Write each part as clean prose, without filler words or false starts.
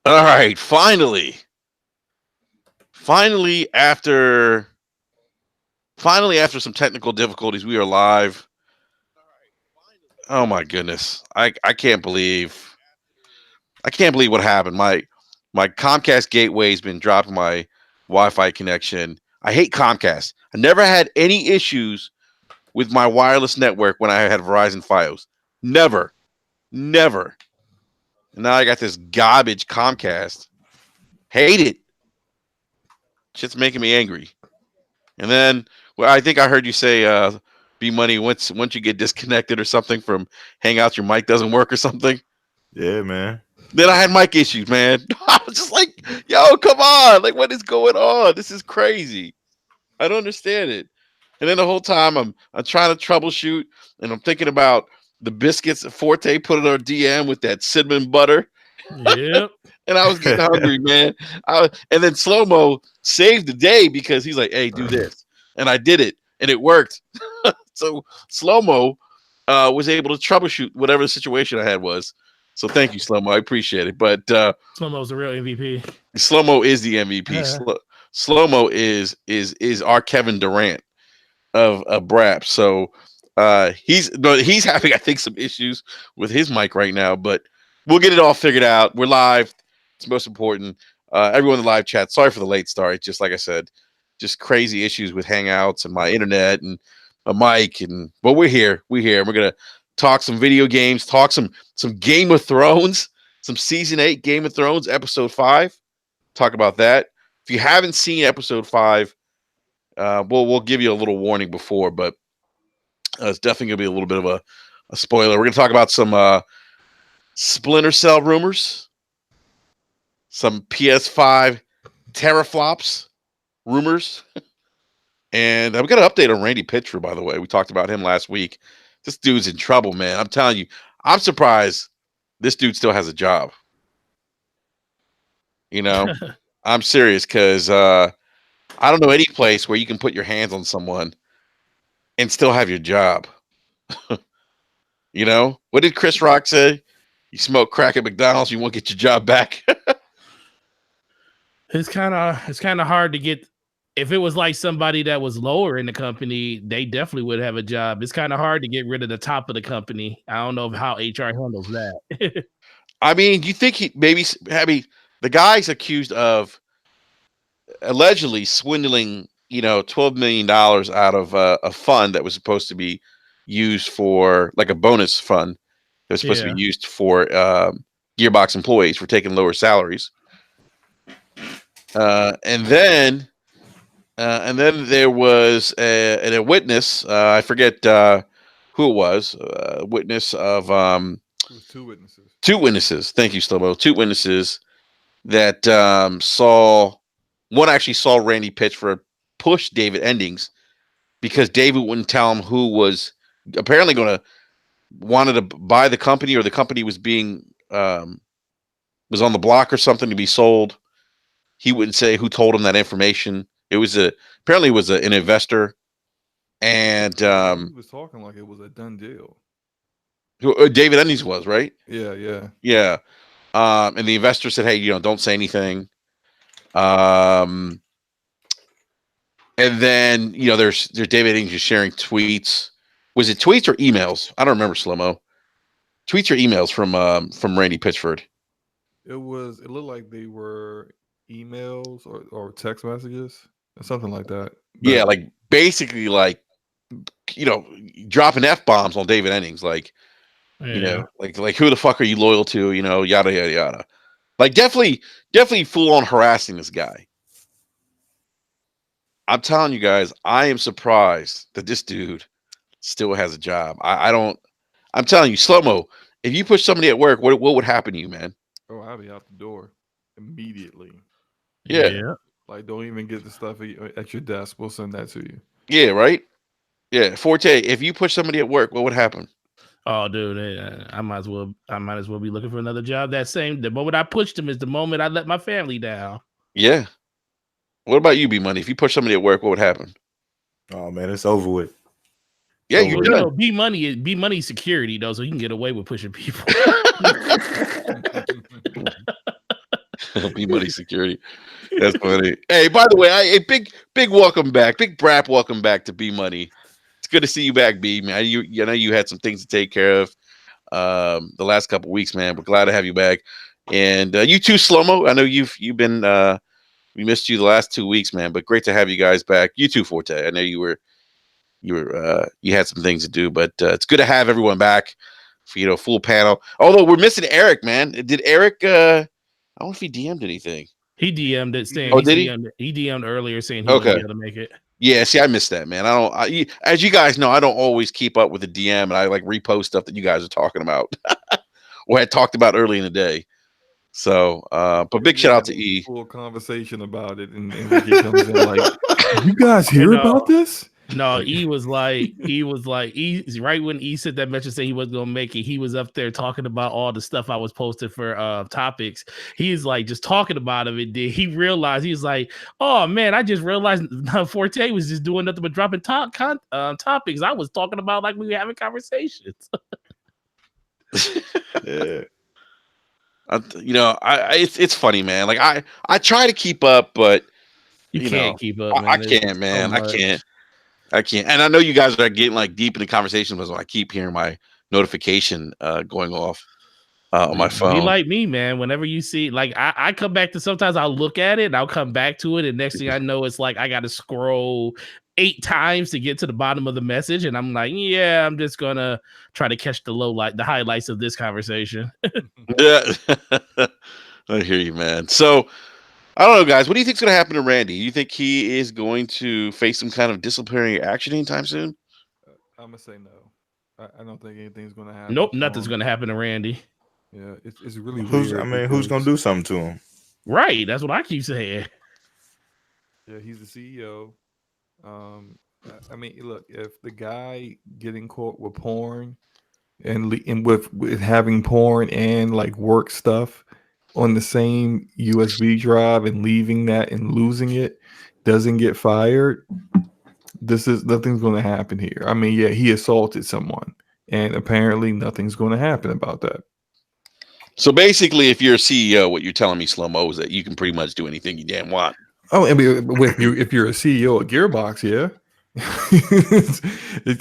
All right, after some technical difficulties, we are live. Oh my goodness, I can't believe what happened. My Comcast gateway's been dropping my Wi-Fi connection. I hate Comcast. I never had any issues with my wireless network when I had Verizon Fios. Never, never. And now I got this garbage Comcast. Hate it. Shit's making me angry. And then, well, I think I heard you say, "B Money." Once you get disconnected or something from Hangouts, your mic doesn't work or something. Yeah, man. Then I had mic issues, man. I was just like, "Yo, come on! Like, what is going on? This is crazy. I don't understand it." And then the whole time I'm trying to troubleshoot, and I'm thinking about the biscuits that Forte put in our DM with that cinnamon butter. Yep. And I was getting hungry, man. And then Slow Mo saved the day because he's like, "Hey, do this," and I did it, and it worked. So Slow Mo was able to troubleshoot whatever the situation I had was. So thank you, Slow Mo. I appreciate it. But Slow-Mo's the real MVP. Slow Mo is the MVP. Slow Mo is our Kevin Durant of Brap. So he's having, I think, some issues with his mic right now, but we'll get it all figured out. We're live. It's most important. Everyone in the live chat, sorry for the late start. Just like I said, just crazy issues with Hangouts and my internet and a mic. But we're here. We're here. We're gonna talk some video games, talk some Game of Thrones, some season 8 Game of Thrones episode 5. Talk about that. If you haven't seen episode 5, we'll give you a little warning before, but it's definitely gonna be a little bit of a spoiler. We're gonna talk about some Splinter Cell rumors, some PS5 Tera-Flops rumors, and I've got an update on Randy Pitchford, by the way. We talked about him last week. This dude's in trouble, man. I'm telling you, I'm surprised this dude still has a job. You know, I'm serious because I don't know any place where you can put your hands on someone and still have your job. You know, what did Chris Rock say? You smoke crack at McDonald's, you won't get your job back. It's kind of hard to get. If it was like somebody that was lower in the company, they definitely would have a job. It's kind of hard to get rid of the top of the company. I don't know how HR handles that. I mean, you think the guy's accused of allegedly swindling, $12 million out of a fund that was supposed to be used for like a bonus fund that was supposed to be used for Gearbox employees for taking lower salaries. And then there was a witness. I forget who it was. A witness of two witnesses. Two witnesses. Thank you, Slobo. Two witnesses that one actually saw Randy Pitchford push David Endings because David wouldn't tell him who was apparently wanted to buy the company, or the company was being was on the block or something to be sold. He wouldn't say who told him that information. It was apparently it was an investor, and he was talking like it was a done deal. David Endings was, right? Yeah. And the investor said, "Hey, don't say anything." And then there's David Endings just sharing tweets. Was it tweets or emails? I don't remember, Slow-Mo. Tweets or emails from Randy Pitchford? It looked like they were emails or text messages or something like that. Yeah, like basically like dropping F-bombs on David Endings, like like who the fuck are you loyal to? Yada yada yada. Like definitely full on harassing this guy. I'm telling you guys, I am surprised that this dude still has a job. I'm telling you, Slow-Mo, if you push somebody at work, what would happen to you, man? Oh, I'll be out the door immediately. Yeah. Like, don't even get the stuff at your desk. We'll send that to you. Yeah, right? Yeah. Forte, if you push somebody at work, what would happen? Oh, dude, I might as well be looking for another job. The moment I pushed him is the moment I let my family down. Yeah. What about you, B Money? If you push somebody at work, what would happen? Oh man, it's over with. Yeah, you're done. B Money security though, so he can get away with pushing people. B Money Security. That's funny. Hey, by the way, a big welcome back, big Brap welcome back to B Money. It's good to see you back, B man. You know you had some things to take care of the last couple weeks, man. We're glad to have you back, and you too, Slow-Mo. I know you've been we missed you the last 2 weeks, man. But great to have you guys back. You too, Forte. I know you had some things to do, but it's good to have everyone back for full panel. Although we're missing Eric, man. Did Eric? I don't know if he DM'd anything. He DM'd it saying he DM'd earlier saying he wouldn't be able to make it. Yeah, see, I missed that, man. As you guys know, I don't always keep up with the DM, and I like repost stuff that you guys are talking about or had talked about early in the day. So, but big shout out to E. Full conversation about it, and Ricky comes in like, "You guys hear about this?" No, E was like, right when E sent that message saying he wasn't gonna make it, he was up there talking about all the stuff I was posting for topics. He's like just talking about it. And he realized he's like, oh man, I just realized Forte was just doing nothing but dropping topics. I was talking about like we were having conversations. Yeah. It's funny, man. Like I try to keep up, but you can't keep up. Man. I can't, man. So I can't. And I know you guys are getting like deep into conversation, but I keep hearing my notification going off on my phone. Be like me, man. Whenever you see, like, I come back to, sometimes I'll look at it and I'll come back to it, and next thing I know, it's like I got to scroll 8 times to get to the bottom of the message, and I'm like, yeah, I'm just gonna try to catch the highlights of this conversation. Yeah, I hear you, man. So I don't know, guys. What do you think's going to happen to Randy? You think he is going to face some kind of disciplinary action anytime soon? I'm gonna say no. I don't think anything's going to happen. Nope, nothing's going to happen to Randy. Yeah, it's really weird. Who's going to do something to him? Right, that's what I keep saying. Yeah, he's the CEO. I mean, look, if the guy getting caught with porn and with having porn and like work stuff on the same USB drive and leaving that and losing it doesn't get fired, nothing's going to happen here. I mean, yeah, he assaulted someone, and apparently nothing's going to happen about that. So basically, if you're a CEO, what you're telling me, Slow-Mo, is that you can pretty much do anything you damn want. Oh, I mean, if you're a CEO of Gearbox, yeah.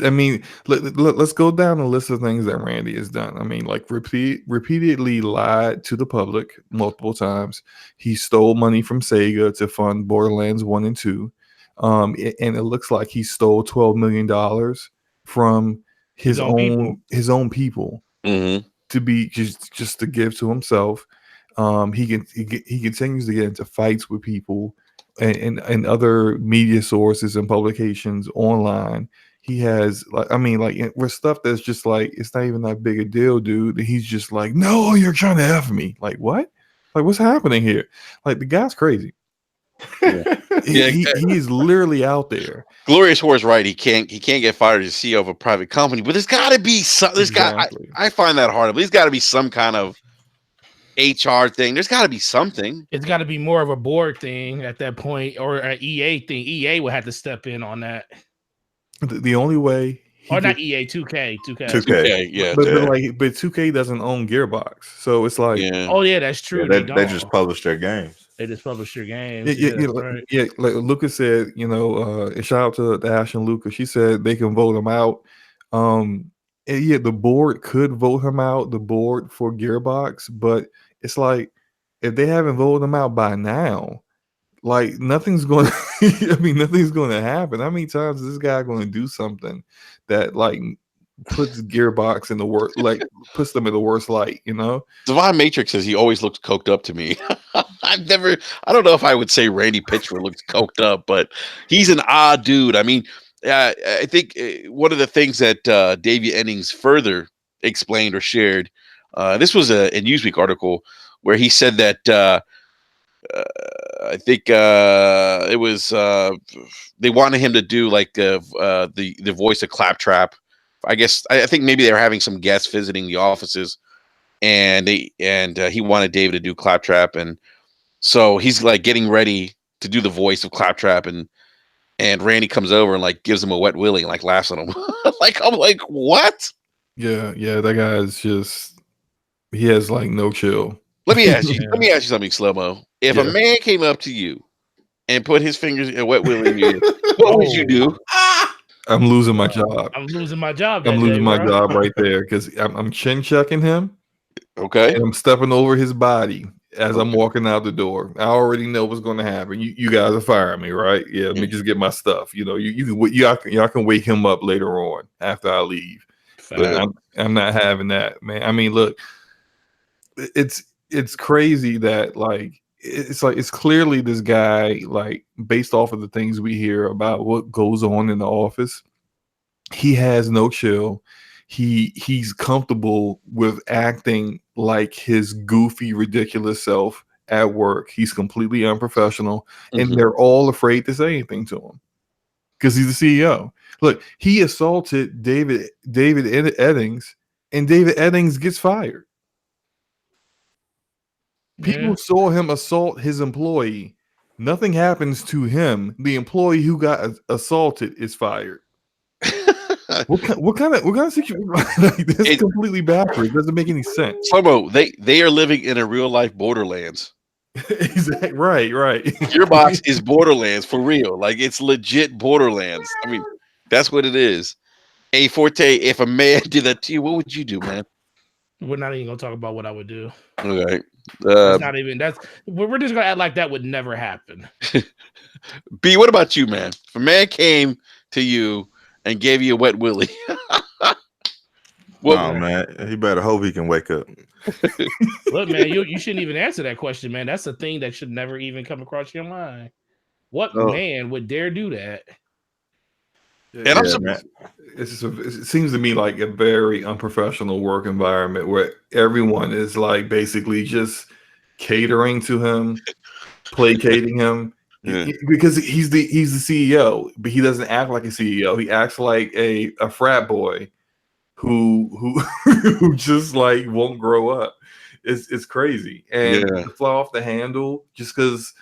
I mean, let's go down the list of things that Randy has done. I mean, like repeatedly lied to the public multiple times. He stole money from Sega to fund Borderlands 1 and 2. And it looks like he stole $12 million from his own people to be just to give to himself. He continues to get into fights with people and other media sources and publications online. He has with stuff that's just like, it's not even that big a deal, dude. He's just like, no, you're trying to F me. Like, what? Like, what's happening here? Like, the guy's crazy. Yeah. He's literally out there. Glorious War is right. He can't get fired as CEO of a private company, but there's got to be some. I find that hard. But there's got to be some kind of HR thing. There's got to be something. It's got to be more of a board thing at that point, or an EA thing. EA would have to step in on that. The only way, not EA, 2K, yeah. But 2K doesn't own Gearbox, so it's like, oh yeah, that's true. Yeah, they just publish their games. They just publish your games. Yeah, like Lucas said, shout out to Ash and Lucas. She said they can vote him out. The board could vote him out, the board for Gearbox, but it's like, if they haven't voted him out by now, like nothing's going to happen. How many times is this guy going to do something that like puts Gearbox in the worst, like puts them in the worst light, Divine Matrix says he always looks coked up to me. I don't know if I would say Randy Pitchford looks coked up, but he's an odd dude. I mean, I think one of the things that Davey Ennings further explained or shared, this was a Newsweek article where he said that I think it was they wanted him to do like the voice of Claptrap. I think maybe they were having some guests visiting the offices, and he wanted David to do Claptrap, and so he's like getting ready to do the voice of Claptrap, and Randy comes over and like gives him a wet willy and like laughs at him. I'm like, what? Yeah, that guy is just, he has like no chill. Let me ask you something, Slow-Mo. If a man came up to you and put his fingers in Wet Willie in you, what would you do? I'm losing my job. I'm losing my job. I'm losing my job right there because I'm chin checking him. Okay. And I'm stepping over his body as I'm walking out the door. I already know what's going to happen. You guys are firing me, right? Yeah, let me just get my stuff. You know, y'all can wake him up later on after I leave. But I'm not having that, man. I mean, look, it's crazy that it's clearly this guy, like, based off of the things we hear about what goes on in the office, he has no chill. He's comfortable with acting like his goofy, ridiculous self at work. He's completely unprofessional, and they're all afraid to say anything to him because he's the CEO. Look, he assaulted David Eddings, and David Eddings gets fired. People saw him assault his employee. Nothing happens to him. The employee who got assaulted is fired. What kind of situation? Like, that's completely backwards. It doesn't make any sense. Slow-mo, they are living in a real life Borderlands. Exactly. Right. Gearbox is Borderlands for real. Like, it's legit Borderlands. I mean, that's what it is. A Forte, if a man did that to you, what would you do, man? We're not even gonna talk about what I would do. Okay. We're just gonna act like that would never happen. B, what about you, man? If a man came to you and gave you a Wet Willie, man, he better hope he can wake up. Look, man, you shouldn't even answer that question, man. That's a thing that should never even come across your mind. What man would dare do that? And it seems to me like a very unprofessional work environment where everyone is like basically just catering to him, placating him. Because he's the CEO, but he doesn't act like a CEO. He acts like a frat boy who just like won't grow up. It's crazy. And to fly off the handle just because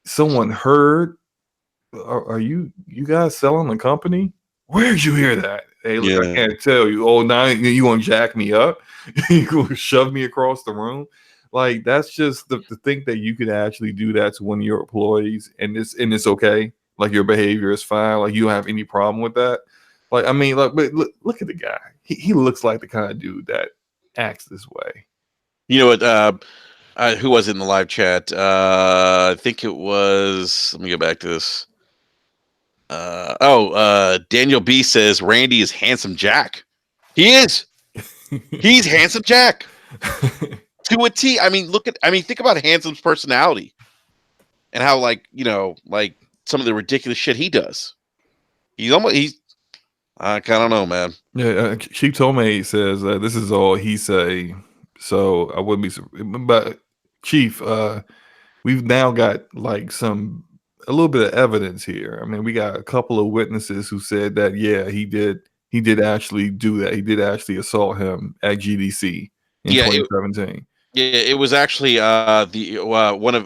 someone heard, are you guys selling the company? Where'd you hear that? Hey, look, I can't tell you. Oh, now you want to jack me up? You going to shove me across the room? Like, that's just to think that you could actually do that to one of your employees and it's okay. Like, your behavior is fine. Like, you don't have any problem with that. Like, I mean, look at the guy. He looks like the kind of dude that acts this way. You know what? Who was it in the live chat? I think it was. Let me go back to this. Daniel B says Randy is handsome Jack. He is. He's handsome Jack. To a T. I mean, think about Handsome's personality and how, like some of the ridiculous shit he does. I kind of know, man. Yeah, Chief Tomei says this is all he say, so I wouldn't be. But Chief, we've now got like a little bit of evidence here. I mean, we got a couple of witnesses who said that he did actually do that. He did actually assault him at GDC in 2017. It was actually one of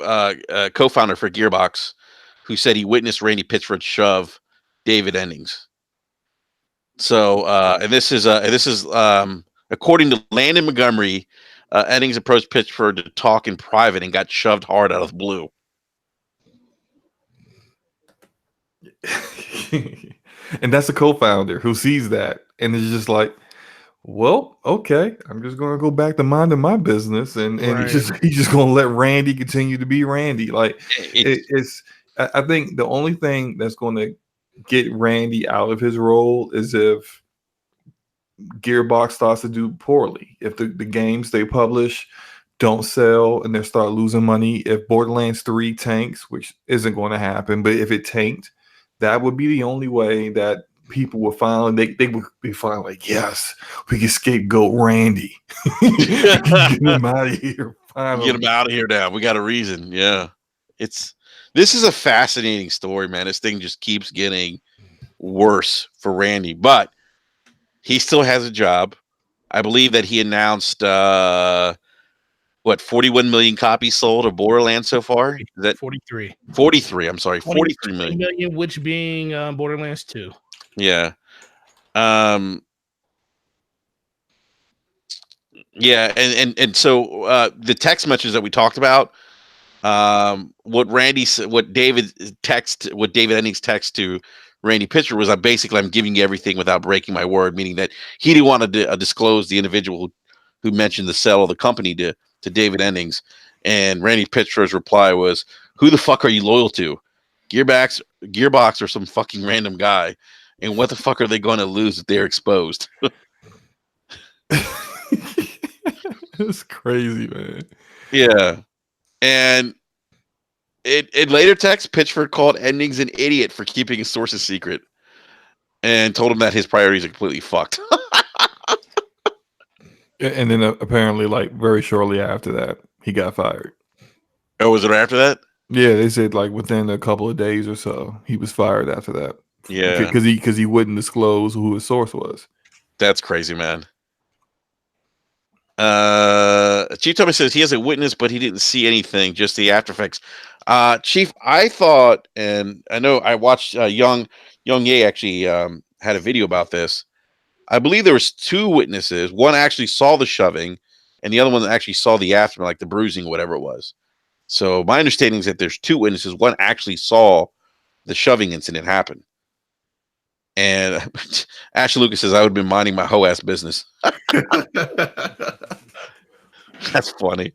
co-founder for Gearbox who said he witnessed Randy Pitchford shove David Eddings. So and this is according to Landon Montgomery, Eddings approached Pitchford to talk in private and got shoved hard out of the blue. And that's a co-founder who sees that and is just like, well, okay, I'm just gonna go back to minding my business, and he's just gonna let Randy continue to be Randy. Like, I think the only thing that's gonna get Randy out of his role is if Gearbox starts to do poorly. If the games they publish don't sell and they start losing money, if Borderlands 3 tanks, which isn't going to happen, but if it tanked, that would be the only way that people will finally they would be finally like, yes, we can scapegoat Randy. Get him out of here. Finally. Get him out of here now. We got a reason. Yeah. This is a fascinating story, man. This thing just keeps getting worse for Randy, but he still has a job. I believe that he announced 41 million copies sold of Borderlands so far? Is that 43? 43. I'm sorry, 43 million. Which being Borderlands 2. Yeah. Yeah, and so the text message that we talked about, What Randy said, what David Ennings text to Randy Pitchford was, I'm giving you everything without breaking my word, meaning that he didn't want to disclose the individual who mentioned the sale of the company to David Ennings. And Randy Pitchford's reply was, "Who the fuck are you loyal to? Gearbox or some fucking random guy? And what the fuck are they going to lose if they're exposed?" It's crazy, man. Yeah. And it later text, Pitchford called Ennings an idiot for keeping his sources secret and told him that his priorities are completely fucked. And then apparently, like very shortly after that, he got fired. Oh, was it after that? Yeah, they said like within a couple of days or so, he was fired after that. Yeah, because he wouldn't disclose who his source was. That's crazy, man. Chief Tommy says he has a witness, but he didn't see anything, just the after effects. Chief, I thought, and I know I watched Young Ye actually had a video about this. I believe there was 2 witnesses. One actually saw the shoving, and the other one actually saw the aftermath, like the bruising, whatever it was. So my understanding is that there's 2 witnesses. One actually saw the shoving incident happen. And Ashley Lucas says, I would have been minding my whole ass business. That's funny.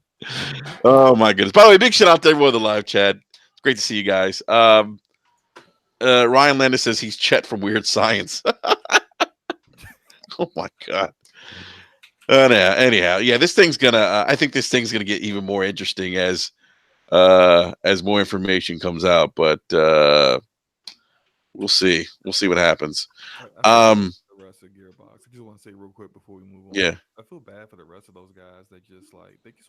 Oh my goodness. By the way, big shout out to everyone in the live chat. It's great to see you guys. Ryan Landis says he's Chet from Weird Science. Oh my god. Anyhow, yeah, this thing's gonna I think this thing's gonna get even more interesting as more information comes out, but we'll see what happens. The rest of Gearbox, I just want to say real quick before we move on. Yeah, I feel bad for the rest of those guys that just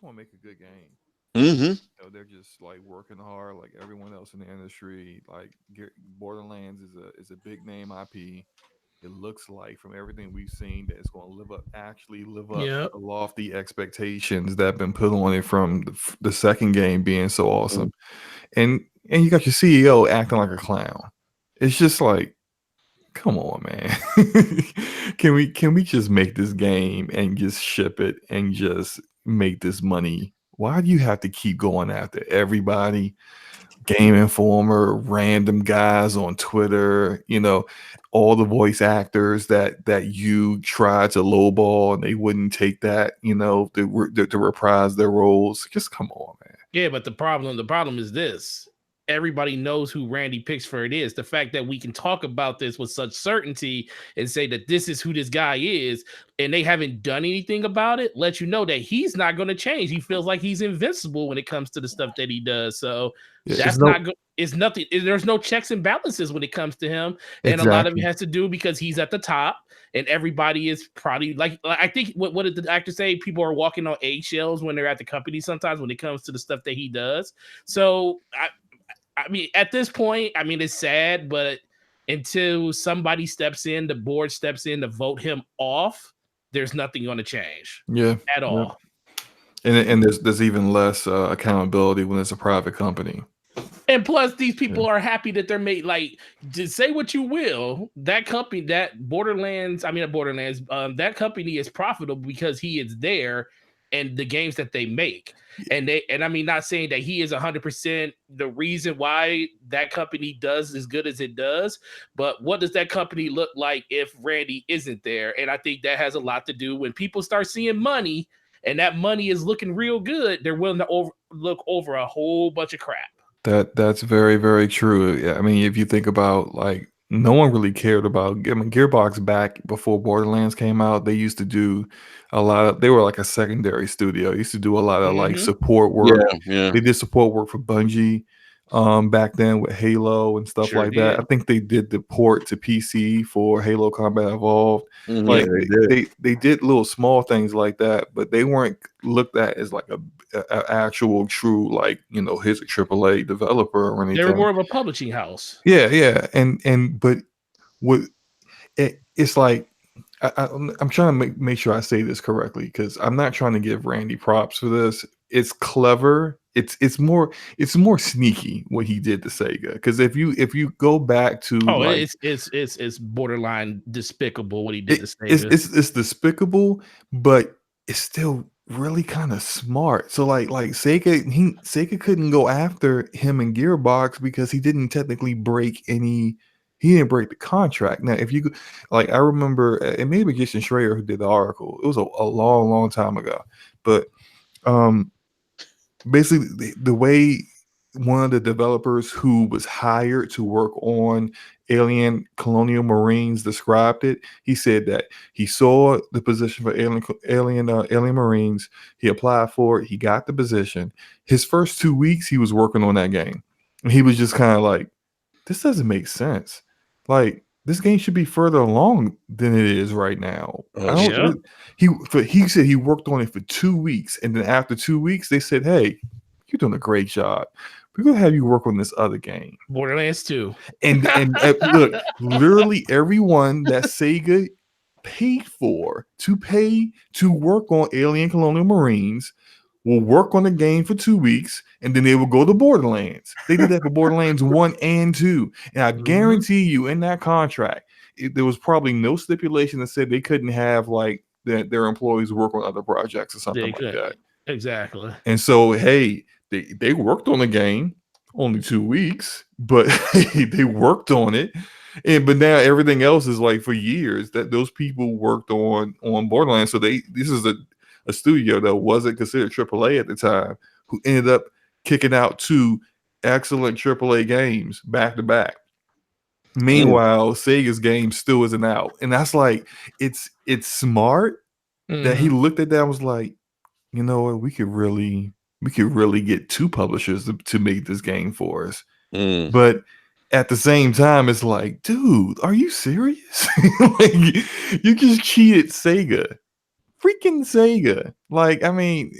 want to make a good game. Mm-hmm. You know, they're just like working hard like everyone else in the industry. Like Borderlands is a big name IP. It looks like from everything we've seen that it's going to live up to the lofty expectations that have been put on it from the second game being so awesome. And you got your CEO acting like a clown. It's just like, come on, man. Can we just make this game and just ship it and just make this money? Why do you have to keep going after everybody? Game Informer, random guys on Twitter, you know, all the voice actors that you tried to lowball and they wouldn't take that, you know, to reprise their roles. Just come on, man. Yeah, but the problem is this. Everybody knows who Randy Pitchford is. The fact that we can talk about this with such certainty and say that this is who this guy is, and they haven't done anything about it, let you know that he's not going to change. He feels like he's invincible when it comes to the stuff that he does. So that's not good. It's nothing. There's no checks and balances when it comes to him. And a lot of it has to do because he's at the top and everybody is probably like I think what did the actor say? People are walking on eggshells when they're at the company sometimes when it comes to the stuff that he does. So I mean, at this point, I mean, it's sad, but until somebody steps in, the board steps in to vote him off, there's nothing going to change. At all. And there's even less accountability when it's a private company. And plus, these people are happy that they're made. Like, just say what you will, that company, that that company is profitable because he is there and the games that they make. And I mean, not saying that he is 100% the reason why that company does as good as it does, but what does that company look like if Randy isn't there? And I think that has a lot to do when people start seeing money and that money is looking real good, they're willing to look over a whole bunch of crap. That's very, very true. I mean, if you think about like no one really cared about Gearbox back before Borderlands came out, they used to do a lot of they were like a secondary studio. They used to do a lot of like support work. Yeah. They did support work for Bungie back then with Halo and stuff like that. I think they did the port to PC for Halo Combat Evolved. Like they did little small things like that, but they weren't looked at as like a actual true, like, you know, here's a AAA developer or anything. They were more of a publishing house. Yeah. But what it's like, I'm trying to make sure I say this correctly because I'm not trying to give Randy props for this. It's clever. It's more sneaky what he did to Sega. Because if you go back to it's borderline despicable what he did to Sega. It's despicable, but it's still really kind of smart. So like Sega couldn't go after him in Gearbox because he didn't technically break any. He didn't break the contract. Now, if you like, I remember it may be Jason Schreier who did the article. It was a long time ago, but um, basically the way one of the developers who was hired to work on Alien Colonial Marines described it. He said that he saw the position for Alien Marines. He applied for it. He got the position. His first 2 weeks, he was working on that game, and he was just kind of like, "This doesn't make sense. Like this game should be further along than it is right now." I Oh, don't. He said he worked on it for 2 weeks, and then after 2 weeks, they said, "Hey, you're doing a great job. We're gonna have you work on this other game." Borderlands 2. And look, literally everyone that Sega paid for to work on Alien Colonial Marines will work on the game for 2 weeks, and then they will go to Borderlands. They did that for Borderlands 1 and 2. And I guarantee you in that contract, there was probably no stipulation that said they couldn't have like their employees work on other projects or something like that. Exactly. And so, hey, they worked on the game only 2 weeks, but they worked on it. But now everything else is like for years that those people worked on Borderlands. So this is a studio that wasn't considered AAA at the time, who ended up kicking out 2 excellent AAA games back to back. Meanwhile, Sega's game still isn't out. And that's like, it's smart that he looked at that and was like, you know what, we could really get 2 publishers to make this game for us. But at the same time, it's like, dude, are you serious? Like, you just cheated Sega. Freaking Sega. Like, I mean,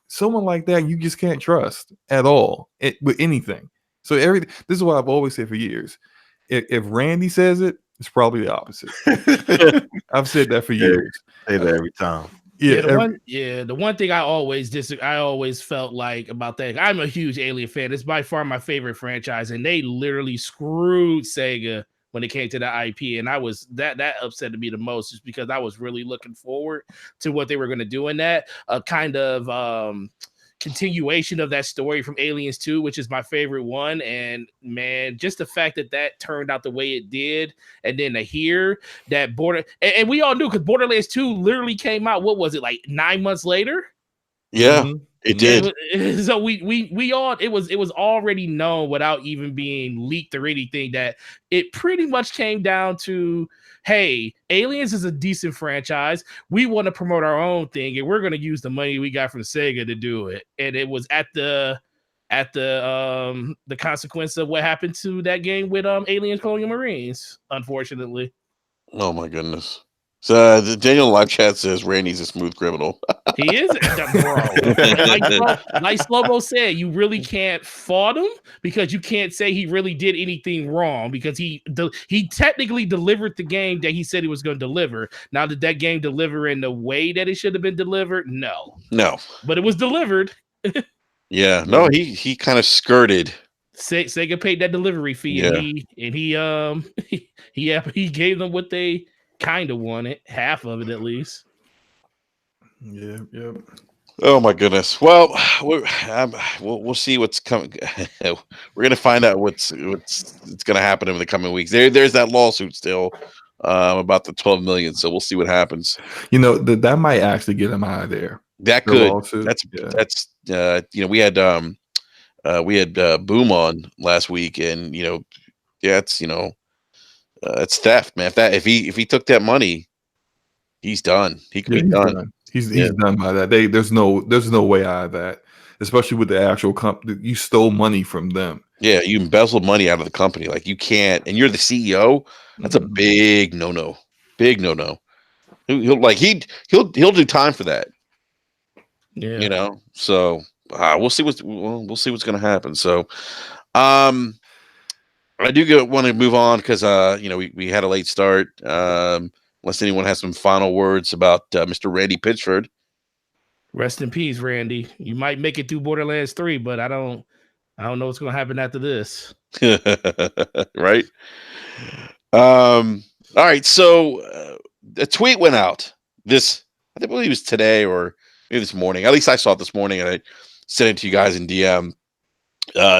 someone like that you just can't trust at all with anything. So this is what I've always said for years. If Randy says it, it's probably the opposite. I've said that for years. Say that every time. The one thing I always felt like about that, I'm a huge Alien fan. It's by far my favorite franchise, and they literally screwed Sega when it came to the IP, and I was that upset me the most, just because I was really looking forward to what they were going to do in that kind of continuation of that story from Aliens 2, which is my favorite one. And man, just the fact that turned out the way it did, and then to hear that and we all knew, because Borderlands 2 literally came out, what was it, like 9 months later? Yeah, it did. So we all, it was already known without even being leaked or anything, that it pretty much came down to, hey, Aliens is a decent franchise. We want to promote our own thing, and we're going to use the money we got from Sega to do it. And it was at the consequence of what happened to that game with Alien Colonial Marines, unfortunately. Oh my goodness. So Daniel live chat says Randy's a smooth criminal. He is, bro. Like Slobo said, you really can't fault him, because you can't say he really did anything wrong, because he technically delivered the game that he said he was going to deliver. Now, did that game deliver in the way that it should have been delivered? No. But it was delivered. Yeah. No, he kind of skirted. Sega paid that delivery fee, and he gave them what they kind of wanted, half of it at least. Yeah. Oh my goodness. Well, we'll see what's coming. We're gonna find out what's gonna happen in the coming weeks. There's that lawsuit still about the 12 million. So we'll see what happens. You know, that might actually get him out of there. That could. That's we had Boom on last week, and it's it's theft, man. If he took that money, he's done. He could be done. He's done by that. There's no way out of that, especially with the actual company. You stole money from them. Yeah, you embezzled money out of the company. Like, you can't, and you're the CEO. That's a big no-no. Big no-no. He'll do time for that. Yeah. So we'll see what's going to happen. So, I do want to move on, because we had a late start. Unless anyone has some final words about Mr. Randy Pitchford. Rest in peace, Randy. You might make it through Borderlands 3, but I don't know what's going to happen after this. Right. All right. So a tweet went out. I believe it was today or maybe this morning. At least I saw it this morning, and I sent it to you guys in DM.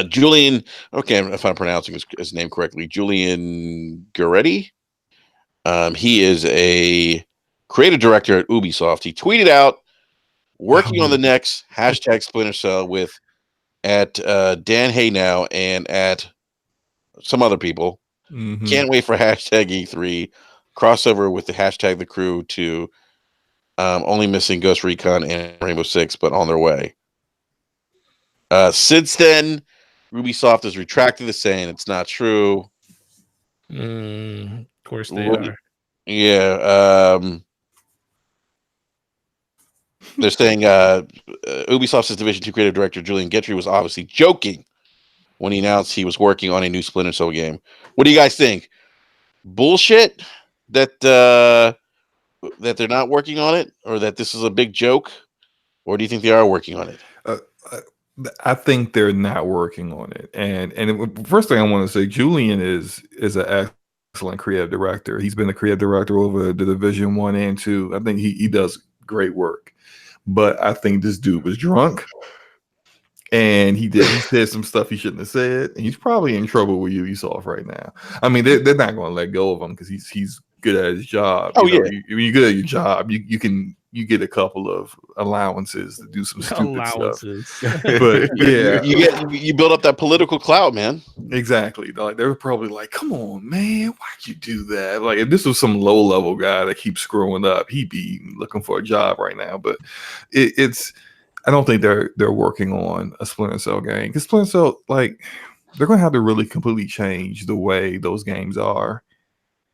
Julian, okay, if I'm pronouncing his name correctly, Julian Gueretti. He is a creative director at Ubisoft. He tweeted out working on the next hashtag Splinter Cell with at Dan Haynow and at some other people. Can't wait for hashtag E3 crossover with the hashtag the crew to only missing Ghost Recon and Rainbow Six, but on their way. Since then, Ubisoft has retracted the saying it's not true. Of course they are. Yeah. They're saying Ubisoft's Division 2 creative director Julian Guettry was obviously joking when he announced he was working on a new Splinter Cell game. What do you guys think? Bullshit that that they're not working on it, or that this is a big joke, or do you think they are working on it? I think they're not working on it. And first thing I want to say, Julian is an excellent creative director. He's been a creative director over the Division 1 and 2. I think he does great work. But I think this dude was drunk, and he said some stuff he shouldn't have said, and he's probably in trouble with Ubisoft right now. I mean, they're not going to let go of him because he's good at his job. Oh, you know, yeah. you're good at your job. You get a couple of allowances to do some stupid stuff. But yeah, you build up that political clout, man. Exactly. Like they were probably like, "Come on, man, why'd you do that?" Like if this was some low level guy that keeps screwing up, he'd be looking for a job right now. But it's I don't think they're working on a Splinter Cell game because Splinter Cell, like, they're going to have to really completely change the way those games are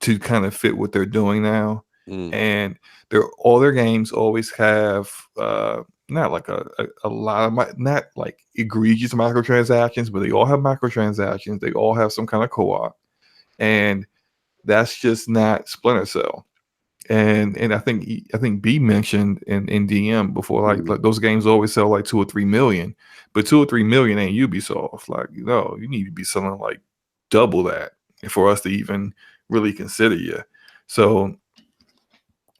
to kind of fit what they're doing now. And all their games always have not like a lot of not like egregious microtransactions, but they all have microtransactions. They all have some kind of co-op, and that's just not Splinter Cell. And I think B mentioned in DM before, like those games always sell like 2 or 3 million, but 2 or 3 million ain't Ubisoft. Like, you need to be selling like double that for us to even really consider you. So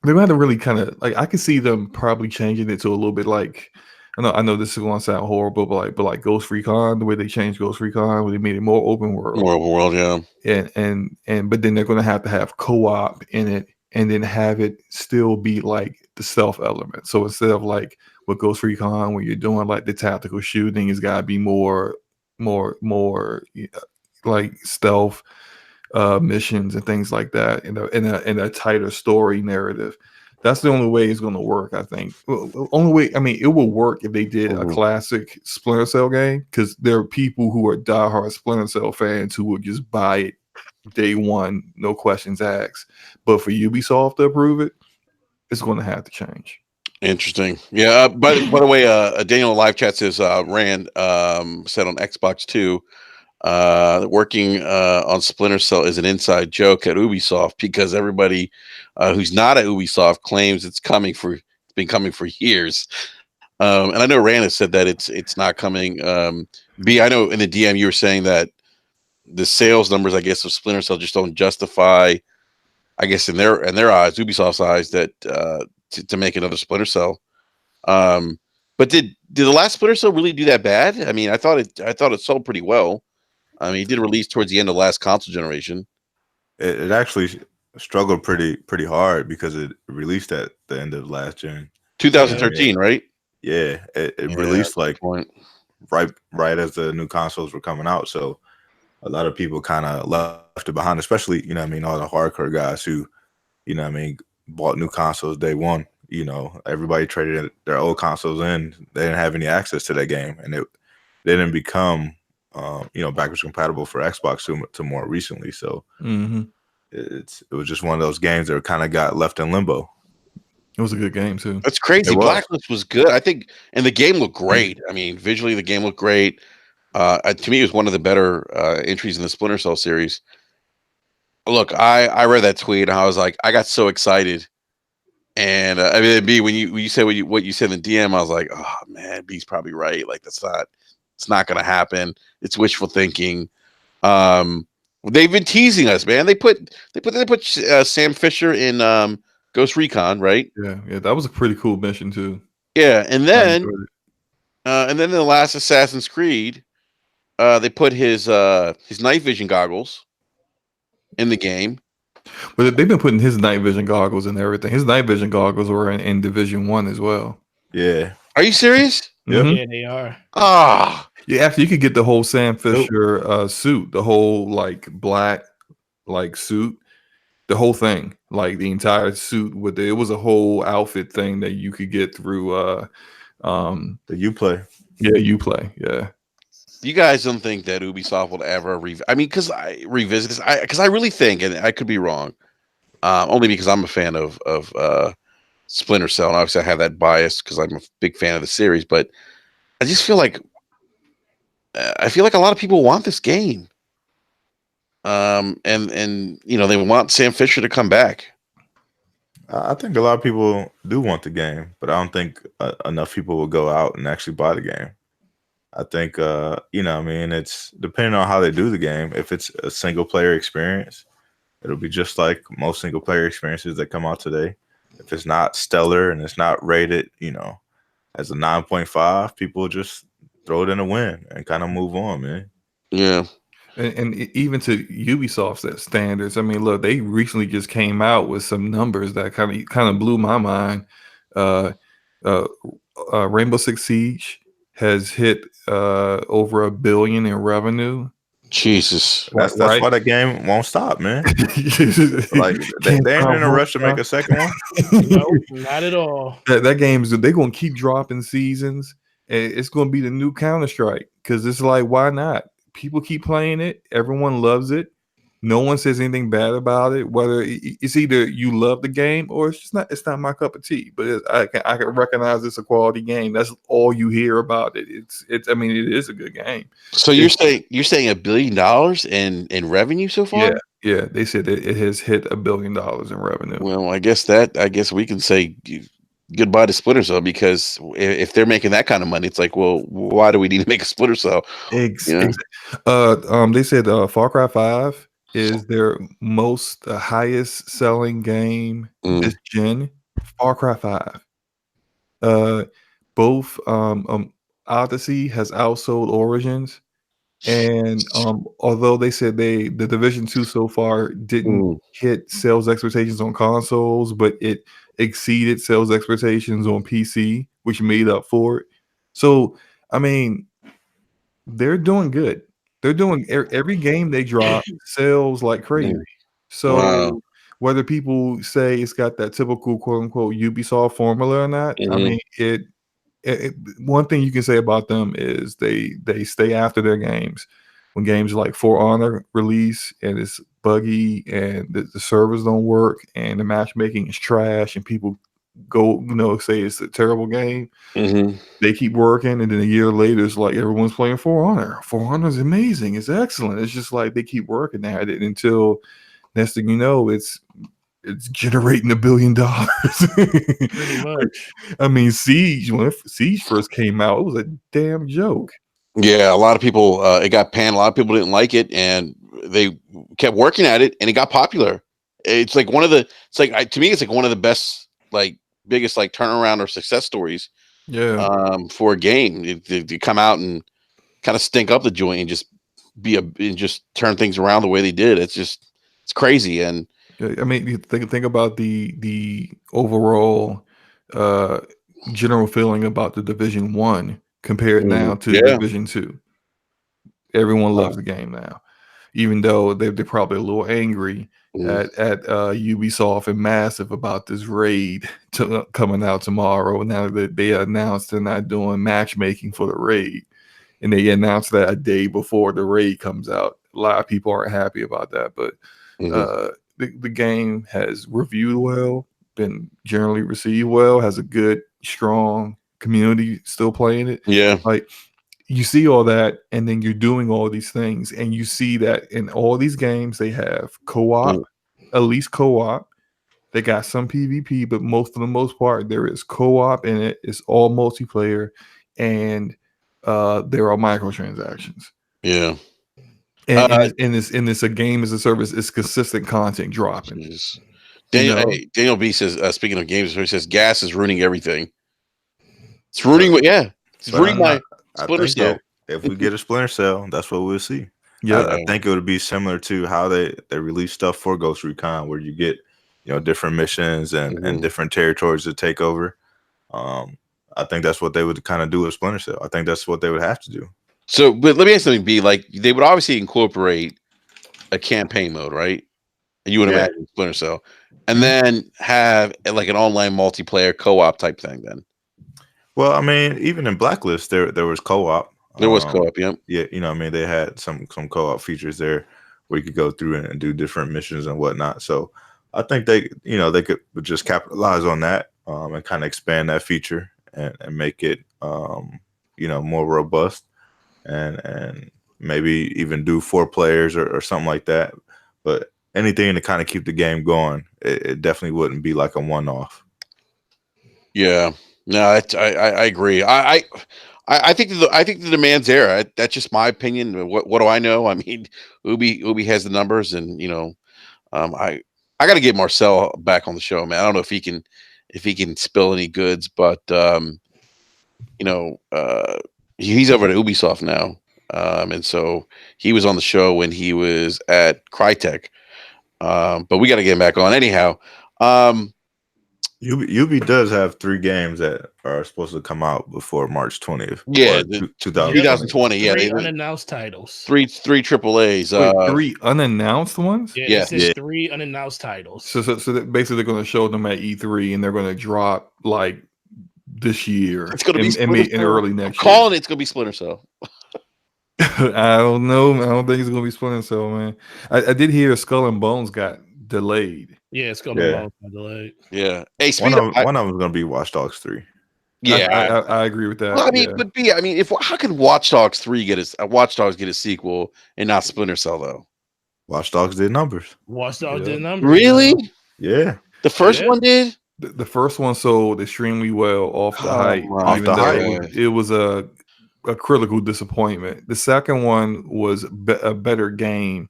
they're going to really kind of like, I can see them probably changing it to a little bit like, I know this is going to sound horrible, but like Ghost Recon, the way they changed Ghost Recon, where they made it more open world. More open world, yeah. And but then they're going to have co-op in it, and then have it still be like the stealth element. So instead of like with Ghost Recon, where you're doing like the tactical shooting, it's got to be more like stealth missions and things like that in a tighter story narrative. That's the only way it's going to work, I think. Only way, I mean, it will work if they did a classic Splinter Cell game, because there are people who are diehard Splinter Cell fans who would just buy it day one, no questions asked. But for Ubisoft to approve it, it's going to have to change. Interesting. Yeah. By the way, Daniel in live chat says Rand said on Xbox 2, working on Splinter Cell is an inside joke at Ubisoft, because everybody who's not at Ubisoft claims it's been coming for years. And I know Rand has said that it's not coming. B, I know in the DM you were saying that the sales numbers, I guess, of Splinter Cell just don't justify, I guess, in their eyes, Ubisoft's eyes, that to make another Splinter Cell. But did the last Splinter Cell really do that bad? I mean, I thought it sold pretty well. I mean, it did release towards the end of last console generation. It actually struggled pretty hard because it released at the end of last gen. 2013, right? Yeah, it released like right as the new consoles were coming out. So a lot of people kind of left it behind, especially, all the hardcore guys who, bought new consoles day one. Everybody traded their old consoles in. They didn't have any access to that game, and they didn't become backwards compatible for Xbox to more recently. So it was just one of those games that kind of got left in limbo. It was a good game too. That's crazy. Blacklist was good, I think, and the game looked great. I mean, visually the game looked great. To me, it was one of the better entries in the Splinter Cell series. Look, I read that tweet and I was like, I got so excited. And I mean, B, when you said what you said in DM, I was like, oh man, B's probably right. Like it's not going to happen. It's wishful thinking. They've been teasing us, man. They put Sam Fisher in Ghost Recon, right? Yeah, that was a pretty cool mission too. Yeah, and I then enjoyed it. in the last Assassin's Creed, they put his night vision goggles in the game. But they've been putting his night vision goggles and everything. His night vision goggles were in Division 1 as well. Yeah. Are you serious? Yep. Yeah, they are. Ah, Yeah, actually, you could get the whole Sam Fisher suit, the whole like black like suit, the whole thing, like the entire suit with it was a whole outfit thing that you could get through The Uplay. yeah, Uplay. Yeah. you guys don't think that Ubisoft will ever because I revisit this. Because I really think, and I could be wrong, only because I'm a fan of Splinter Cell, and obviously I have that bias because I'm a big fan of the series. But I just feel like a lot of people want this game, and they want Sam Fisher to come back. I think a lot of people do want the game, but I don't think enough people will go out and actually buy the game. I think, it's depending on how they do the game. If it's a single player experience, it'll be just like most single player experiences that come out today. If it's not stellar and it's not rated, as a 9.5, people just throw it in a win and kind of move on, man. Yeah. And even to Ubisoft's standards, I mean, look, they recently just came out with some numbers that kind of blew my mind. Rainbow Six Siege has hit over $1 billion in revenue. Jesus, that's right? why that game won't stop, man. Like they ain't in a rush to make a second one. No, not at all. That game's they're gonna keep dropping seasons, and it's gonna be the new Counter-Strike because it's like, why not? People keep playing it, everyone loves it. No one says anything bad about it. Whether it's either you love the game or it's not my cup of tea. But I can recognize it's a quality game. That's all you hear about it. It's. I mean, it is a good game. So you're saying $1 billion in revenue so far? Yeah. They said it has hit $1 billion in revenue. Well, I guess we can say goodbye to Splinter Cell, because if they're making that kind of money, it's like, well, why do we need to make a Splinter Cell? They said Far Cry 5 is their most highest selling game this gen. Far Cry 5. Both Odyssey has outsold Origins, and although they said the Division 2 so far didn't hit sales expectations on consoles, but it exceeded sales expectations on PC, which made up for it. So, I mean, they're doing good. They're doing every game they drop sells like crazy. So whether people say it's got that typical quote unquote Ubisoft formula or not, I mean, one thing you can say about them is they stay after their games. When games like For Honor release and it's buggy and the servers don't work and the matchmaking is trash and people go, say it's a terrible game, they keep working, and then a year later it's like everyone's playing For Honor. For Honor is amazing, it's excellent. It's just like they keep working at it until next thing you know, it's generating $1 billion. Pretty much. I mean, Siege, when Siege first came out, it was a damn joke. Yeah, a lot of people, it got panned. A lot of people didn't like it, and they kept working at it, and it got popular. It's like to me, it's like one of the best, like, biggest, like, turnaround or success stories. Yeah. For a game to come out and kind of stink up the joint and just turn things around the way they did. It's crazy. And I mean, you think about the overall general feeling about the Division 1 compared now to Division 2. Everyone loves the game now, even though they're probably a little angry at Ubisoft and Massive about this raid coming out tomorrow. Now that they announced they're not doing matchmaking for the raid, and they announced that a day before the raid comes out. A lot of people aren't happy about that, but the game has reviewed well, been generally received well, has a good, strong community still playing it. Yeah. Like, you see all that, and then you're doing all these things, and you see that in all these games they have co-op, at least co-op. They got some PvP, but for the most part, there is co-op in it. It's all multiplayer, and there are microtransactions. Yeah. And it's a game as a service. It's consistent content dropping. Daniel B says, speaking of games, he says gas is ruining everything. It's ruining. Yeah, it's ruining my I Splinter think Cell. if we get a Splinter Cell, that's what we'll see. Yeah, I think it would be similar to how they release stuff for Ghost Recon, where you get different missions and different territories to take over. I think that's what they would kind of do with Splinter Cell. I think that's what they would have to do. So, but let me ask something. B, like they would obviously incorporate a campaign mode, right? And you would imagine Splinter Cell, and then have like an online multiplayer co-op type thing. Then, well, I mean, even in Blacklist, there was co-op. There was co-op, yeah. Yeah, I mean, they had some co-op features there where you could go through and do different missions and whatnot. So I think they could just capitalize on that and kind of expand that feature and make it more robust and maybe even do 4 players or something like that. But anything to kind of keep the game going, it definitely wouldn't be like a one-off. Yeah, no, I agree. I think the demand's there. That's just my opinion. What do I know? I mean, Ubi has the numbers, and I got to get Marcel back on the show, man. I don't know if he can spill any goods, but he's over at Ubisoft now, and so he was on the show when he was at Crytek. But we got to get him back on anyhow. Ubi does have 3 games that are supposed to come out before March 20th. Yeah, 2020. Yeah, they unannounced titles. Three AAAs. Wait, 3 unannounced ones? Yeah, 3 unannounced titles. So basically, they're going to show them at E3, and they're going to drop like this year. It's going to be in early next year. Calling it's going to be Splinter Cell. I don't know. I don't think it's going to be Splinter Cell, man. I did hear Skull and Bones got delayed. Yeah, it's going to be delayed. Yeah. Hey, one of them is going to be Watch Dogs 3. Yeah, I agree with that. Well, I mean, but B, I mean, how can Watch Dogs 3 get a sequel and not Splinter Cell though? Watch Dogs did numbers. Watch Dogs did numbers. Really? Yeah. The first one did. The first one sold extremely well off the hype. Even though it was a critical disappointment. The second one was a better game.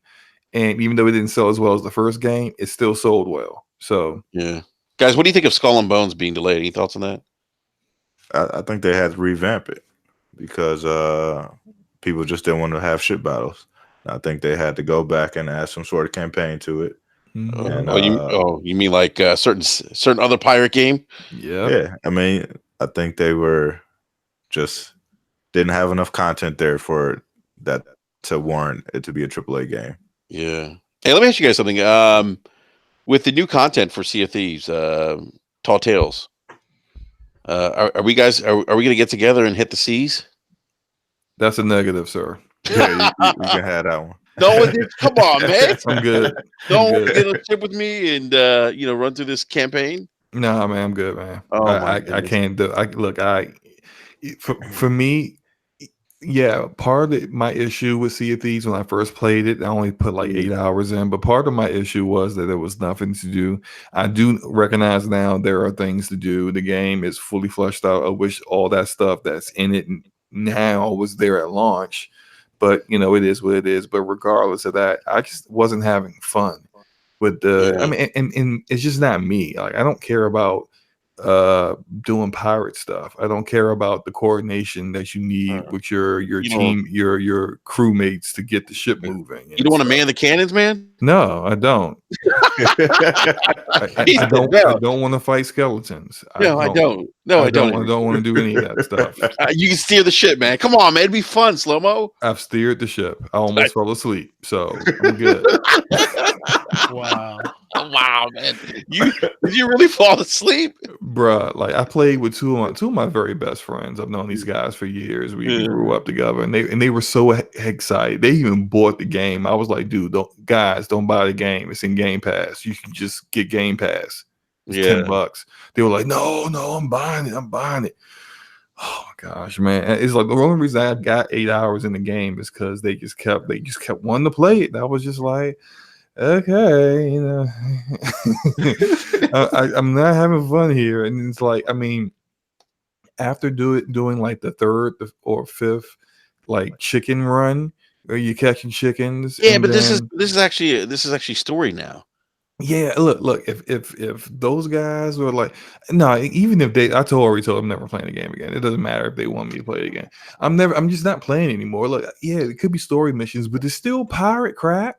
And even though it didn't sell as well as the first game, it still sold well. So yeah, guys, what do you think of Skull and Bones being delayed? Any thoughts on that? I think they had to revamp it because people just didn't want to have shit battles. I think they had to go back and add some sort of campaign to it. Mm-hmm. And, you mean like certain other pirate game? Yeah. I mean, I think they were just didn't have enough content there for that to warrant it to be a AAA game. Yeah. Hey, let me ask you guys something. With the new content for Sea of Thieves, Tall Tales, are we going to get together and hit the seas? That's a negative, sir. Yeah, you can have that one. No, come on, man. I'm good. Don't get a trip with me and run through this campaign. Nah, man, I'm good, man. Oh, I can't do. For me. Yeah, part of my issue with Sea of Thieves when I first played it, I only put like 8 hours in, but part of my issue was that there was nothing to do. I do recognize now there are things to do. The game is fully fleshed out. I wish all that stuff that's in it now was there at launch, but it is what it is. But regardless of that, I just wasn't having fun with the. I mean, and it's just not me. Like I don't care about doing pirate stuff. I don't care about the coordination that you need with your team, your crewmates to get the ship moving. You don't want to man the cannons, man? No, I don't. I don't want to fight skeletons. No, I don't. I don't want to do any of that stuff. You can steer the ship, man. Come on, man. It'd be fun, slow-mo. I've steered the ship. I almost fell asleep, so I'm good. Wow, man. Did you really fall asleep? Bruh, like I played with two of my very best friends. I've known these guys for years. We grew up together, and they were so excited. They even bought the game. I was like, dude, don't buy the game. It's in Game Pass. You can just get Game Pass. It's $10. They were like, no, I'm buying it. Oh my gosh, man. It's like the only reason I got 8 hours in the game is because they just kept wanting to play it. That was just like, okay, I'm not having fun here. And it's like, I mean, after doing like the third or fifth like chicken run where you're catching chickens. Yeah, but this is actually story now. Yeah, look. If those guys were like, no, even if I already told them never playing the game again. It doesn't matter if they want me to play it again. I'm just not playing anymore. Look, yeah, it could be story missions, but it's still pirate crap.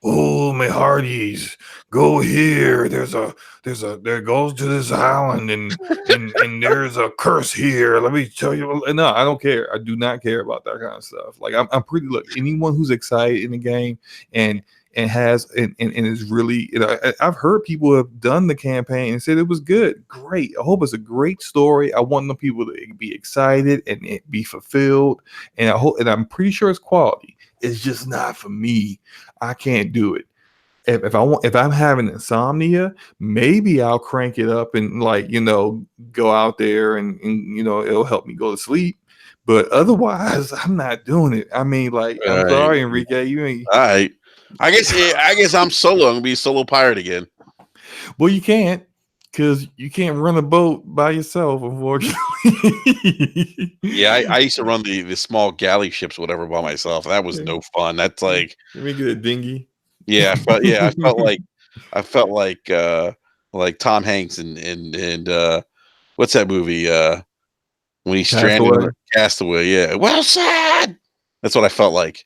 Oh, my hearties, go here. There goes to this island, and there's a curse here. Let me tell you. No, I don't care. I do not care about that kind of stuff. Like I'm pretty. Look, anyone who's excited in the game and has and is really, I've heard people who have done the campaign and said it was good. Great. I hope it's a great story. I want the people to be excited and it be fulfilled. And I'm pretty sure it's quality. It's just not for me. I can't do it. If I'm having insomnia, maybe I'll crank it up and go out there and it'll help me go to sleep. But otherwise, I'm not doing it. I mean, like, I'm sorry, Enrique. You ain't. All right. I guess I'm solo. I'm gonna be a solo pirate again. Well, you can't, because you can't run a boat by yourself, unfortunately. Yeah, I used to run the small galley ships, whatever, by myself. That was no fun. That's like, let me get a dinghy. Yeah, I felt like Tom Hanks and what's that movie? When he's stranded on Castaway. Yeah, well said. That's what I felt like.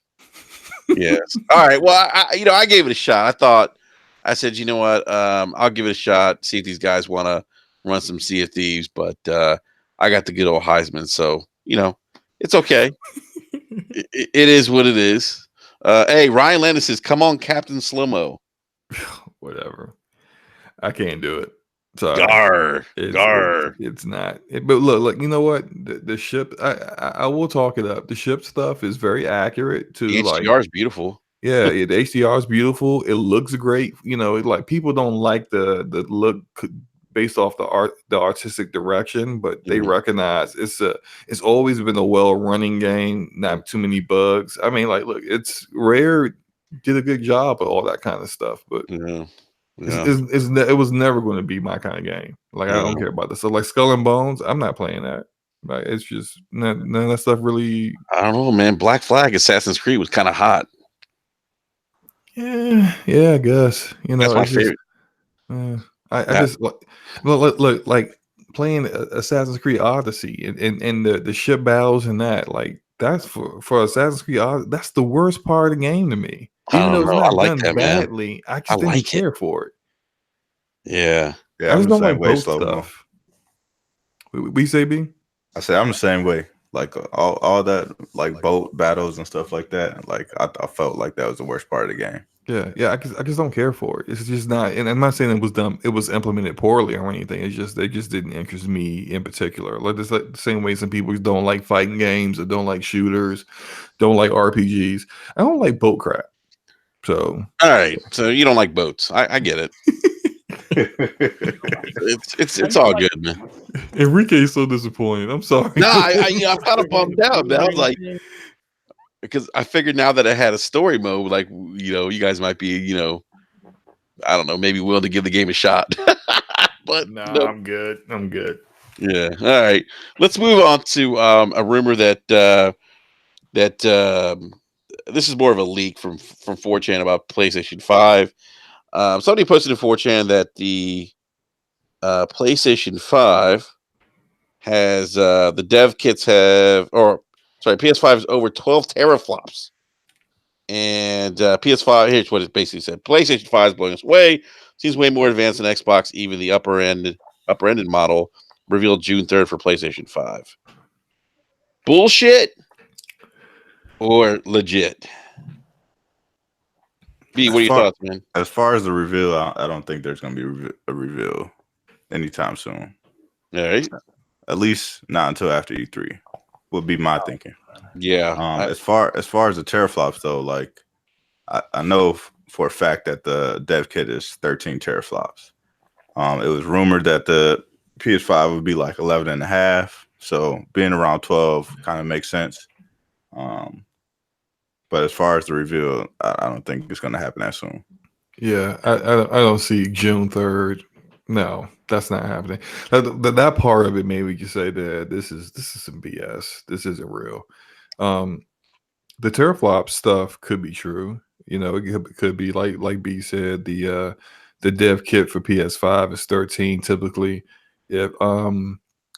Yes. All right. Well, I gave it a shot. I said, you know what? I'll give it a shot. See if these guys want to run some Sea of Thieves. But I got the good old Heisman, so it's okay. it is what it is. Hey, Ryan Landis says, "Come on, Captain Slow-Mo." Whatever. I can't do it. Sorry. Gar. It's not. But look. You know what? The ship. I will talk it up. The ship stuff is very accurate. To the HDR is beautiful. Yeah, the HDR is beautiful. It looks great. Like people don't like the look based off the artistic direction, but they recognize it's always been a well-running game, not too many bugs. I mean, like, look, it's Rare did a good job of all that kind of stuff, but it was never going to be my kind of game. Like, I don't care about this. So, like, Skull and Bones, I'm not playing that. Like, it's just none of that stuff really. I don't know, man. Black Flag Assassin's Creed was kind of hot. Yeah, I guess. That's my favorite. I just look like playing Assassin's Creed Odyssey and the ship battles and that, like, that's for Assassin's Creed Odyssey, that's the worst part of the game to me. Even though it's not done badly, I just didn't care for it. Yeah, I just don't like boat stuff. We say B? I said I'm the same way. Like all that, like boat battles and stuff like that. Like I felt like that was the worst part of the game. Yeah. I just don't care for it. It's just not. And I'm not saying it was dumb. It was implemented poorly or anything. It's just they just didn't interest me in particular. Like the same way some people don't like fighting games or don't like shooters, don't like RPGs. I don't like boat crap. So all right. So you don't like boats. I get it. it's all good, man. Enrique's so disappointed. I'm sorry. No, I'm kind of bummed out, man. I was like, because I figured now that I had a story mode, like, you guys might be, I don't know, maybe willing to give the game a shot. But no, nope. I'm good. Yeah. All right. Let's move on to a rumor that this is more of a leak from 4chan about PlayStation 5. Somebody posted in 4chan that the PlayStation 5 has the dev kits PS5 is over 12 teraflops. And PS5, here's what it basically said. PlayStation 5 is blowing us away. Seems way more advanced than Xbox, even the upper-ended model revealed June 3rd for PlayStation 5. Bullshit or legit? B, what are your thoughts, man? As far as the reveal, I don't think there's going to be a reveal anytime soon. All right. At least not until after E3 would be my thinking. Yeah. As far as the teraflops, though, like I know for a fact that the dev kit is 13 teraflops. It was rumored that the PS5 would be like 11 and a half. So being around 12 kind of makes sense. But as far as the reveal, I don't think it's going to happen that soon. Yeah, I don't see June 3rd. No, that's not happening. That part of it, maybe you say that this is some BS. This isn't real. The teraflop stuff could be true. It could be like B said, the the dev kit for PS5 is $13 typically. If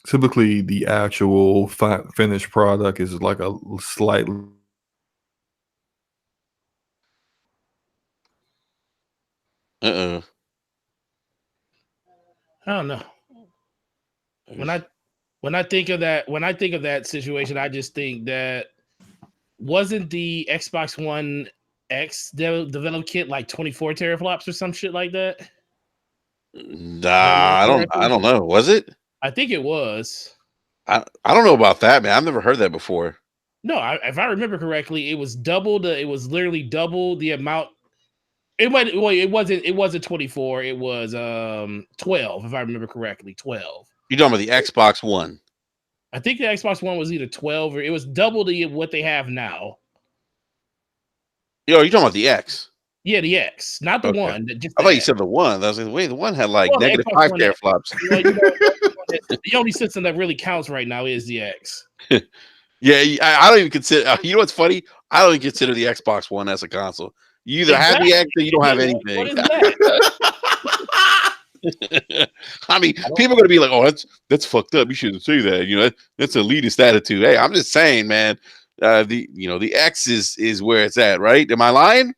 typically the actual finished product is like a slightly I don't know. When I think of that situation, I just think that wasn't the Xbox One X developed kit like 24 teraflops or some shit like that? Nah, I don't know. Was it? I think it was. I don't know about that, man. I've never heard that before. No, if I remember correctly, it was literally double the amount. It wasn't 24, it was 12, if I remember correctly. 12. You're talking about the Xbox One. I think the Xbox One was either 12 or it was double what they have now. Yo, you're talking about the X. Yeah, the X, not the one. I thought you said the one. I was like, wait, the one had like negative 5 teraflops. The only system that really counts right now is the X. Yeah, I don't even consider. You know what's funny? I don't even consider the Xbox One as a console. You either have the X or you don't have anything. What is that? I mean, people are going to be like, "Oh, that's fucked up. You shouldn't say that." You know, that's elitist attitude. Hey, I'm just saying, man. The X is where it's at, right? Am I lying?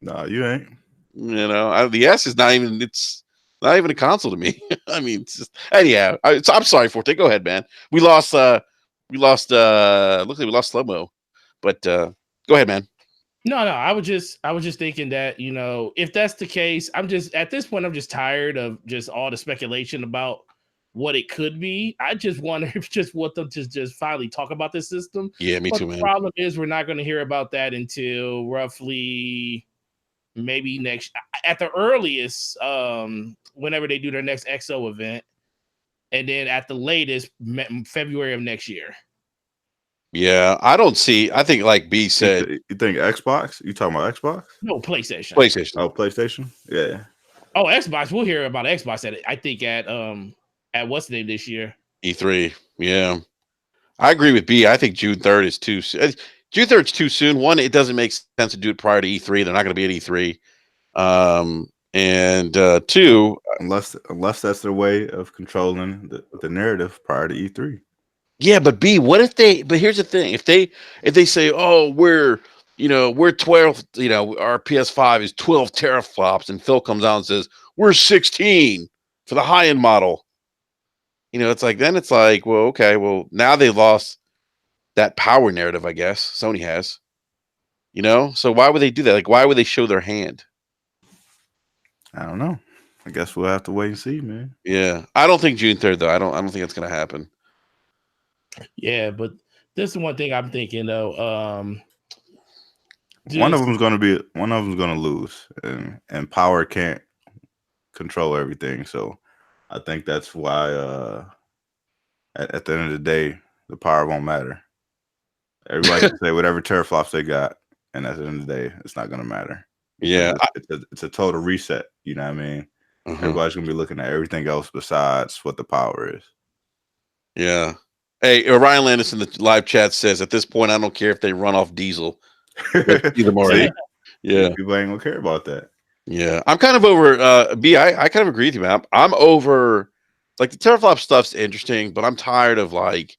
No, you ain't. You know, the S is not even. It's not even a console to me. I mean, it's just, anyhow. I'm sorry, Forte. Go ahead, man. We lost. Looks like we lost slow-mo. But go ahead, man. No, I was just thinking that, if that's the case, at this point, I'm just tired of just all the speculation about what it could be. I just wonder if just want them to just finally talk about this system. Yeah, me too, man. The problem is we're not going to hear about that until roughly maybe at the earliest, whenever they do their next XO event. And then at the latest, February of next year. Yeah, I think like B said. You think Xbox? You talking about Xbox? No, PlayStation. Oh, PlayStation? Yeah. Oh, Xbox. We'll hear about Xbox at what's the name this year? E3. Yeah. I agree with B. I think June 3rd is too soon. June 3rd is too soon. One, it doesn't make sense to do it prior to E3. They're not going to be at E3. And two, unless that's their way of controlling the narrative prior to E3. Yeah, but B, what if but here's the thing. If they say, "Oh, we're 12, our PS5 is 12 teraflops," and Phil comes out and says, "We're 16 for the high-end model." It's like, well, okay, well, now they lost that power narrative, I guess. Sony has. So why would they do that? Like, why would they show their hand? I don't know. I guess we'll have to wait and see, man. Yeah. I don't think June 3rd, though. I don't think it's gonna happen. Yeah, but this is one thing I'm thinking though. One of them's going to lose, and power can't control everything. So I think that's why at the end of the day, the power won't matter. Everybody can say whatever teraflops they got, and at the end of the day, it's not going to matter. Yeah, it's a total reset. You know what I mean? Uh-huh. Everybody's going to be looking at everything else besides what the power is. Yeah. Hey, Ryan Landis in the live chat says, at this point, I don't care if they run off diesel. Either more. Yeah. People ain't gonna care about that. Yeah. I'm kind of over B. I kind of agree with you, man. I'm over, like, the teraflop stuff's interesting, but I'm tired of, like,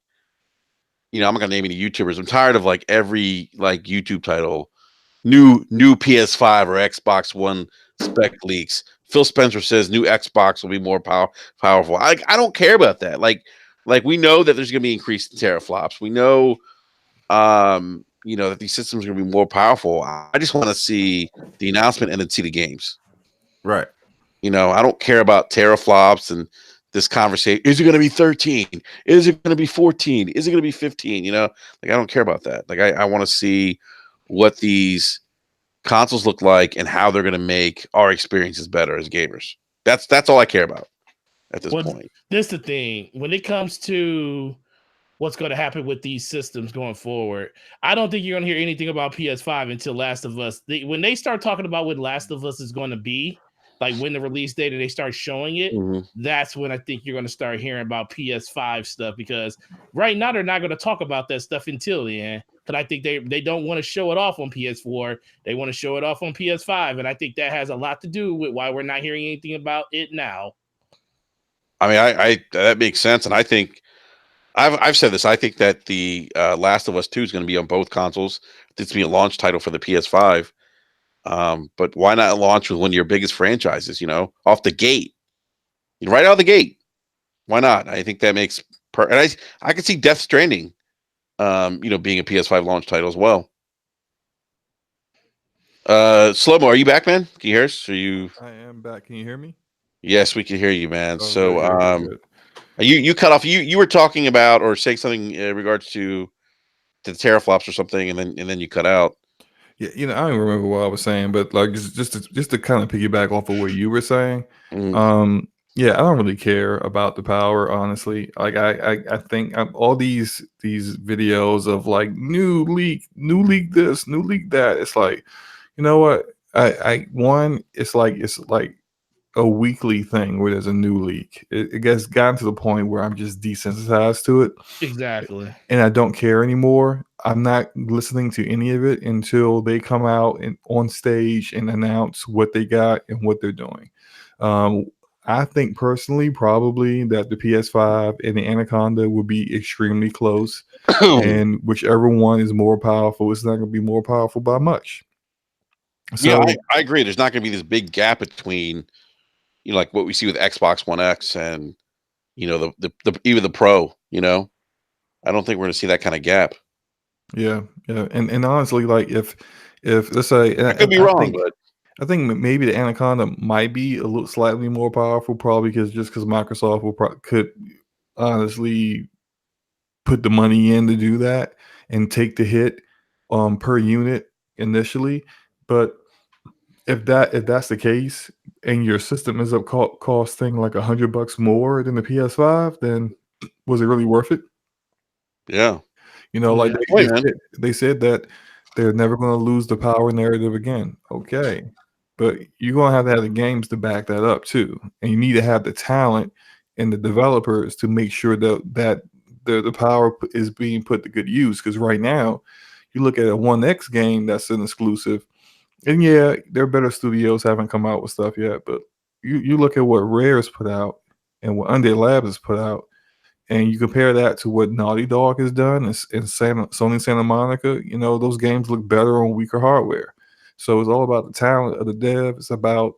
I'm not gonna name any YouTubers. I'm tired of, like, every, like, YouTube title, new PS5 or Xbox One spec leaks. Phil Spencer says new Xbox will be more powerful. I don't care about that. Like we know that there's going to be increased teraflops. We know, that these systems are going to be more powerful. I just want to see the announcement and then see the games. Right. I don't care about teraflops and this conversation. Is it going to be 13? Is it going to be 14? Is it going to be 15? I don't care about that. Like, I want to see what these consoles look like and how they're going to make our experiences better as gamers. That's all I care about at this point. This is the thing. When it comes to what's going to happen with these systems going forward, I don't think you're going to hear anything about PS5 until Last of Us. When they start talking about what Last of Us is going to be, like when the release date and they start showing it, that's when I think you're going to start hearing about PS5 stuff, because right now they're not going to talk about that stuff until then. but I think they don't want to show it off on PS4. They want to show it off on PS5, and I think that has a lot to do with why we're not hearing anything about it now. I mean, I that makes sense, and I think I've said this. I think that the Last of Us 2 is going to be on both consoles. It's going to be a launch title for the PS5. But why not launch with one of your biggest franchises? Off the gate, right out of the gate. Why not? I think that makes and I can see Death Stranding, being a PS5 launch title as well. Slow-mo, are you back, man? Can you hear us? I am back. Can you hear me? Yes, we can hear you, man. Oh, so, good. You cut off. You were talking about or saying something in regards to the Tera-Flops or something, and then you cut out. Yeah, I don't remember what I was saying, but like just to kind of piggyback off of what you were saying. Yeah, I don't really care about the power, honestly. Like I think all these videos of like new leak this, new leak that. It's like, you know what? It's like a weekly thing where there's a new leak. It gets gotten to the point where I'm just desensitized to it. Exactly. And I don't care anymore. I'm not listening to any of it until they come out and on stage and announce what they got and what they're doing. I think personally, probably that the PS5 and the Anaconda will be extremely close. And whichever one is more powerful, it's not going to be more powerful by much. So yeah, I agree. There's not going to be this big gap between, like what we see with Xbox One X and, the even the Pro. I don't think we're going to see that kind of gap. Yeah. And honestly, like if let's say, I could be wrong, but I think maybe the Anaconda might be a little slightly more powerful, probably because Microsoft could honestly put the money in to do that and take the hit per unit initially. But if that's the case and your system ends up costing like $100 more than the PS5, then was it really worth it? Yeah. Like they said that they're never going to lose the power narrative again. Okay. But you're going to have the games to back that up too. And you need to have the talent and the developers to make sure that the power is being put to good use. Because right now, you look at a 1X game that's an exclusive, and yeah, their better studios haven't come out with stuff yet, but you look at what Rare's put out and what Undead Labs has put out, and you compare that to what Naughty Dog has done in Sony Santa Monica, those games look better on weaker hardware. So it's all about the talent of the dev. It's about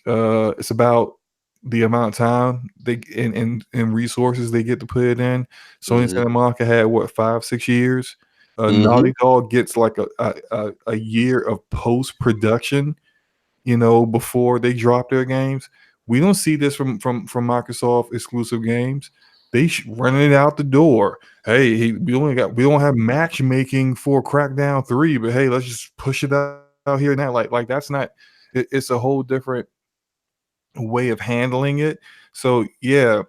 the amount of time they and resources they get to put it in. Sony Santa Monica had 5-6 years. Naughty Dog gets like a year of post production, before they drop their games. We don't see this from Microsoft exclusive games. They running it out the door. Hey, we don't have matchmaking for Crackdown 3, but hey, let's just push it out here now. Like that's not. It's a whole different way of handling it. So yeah,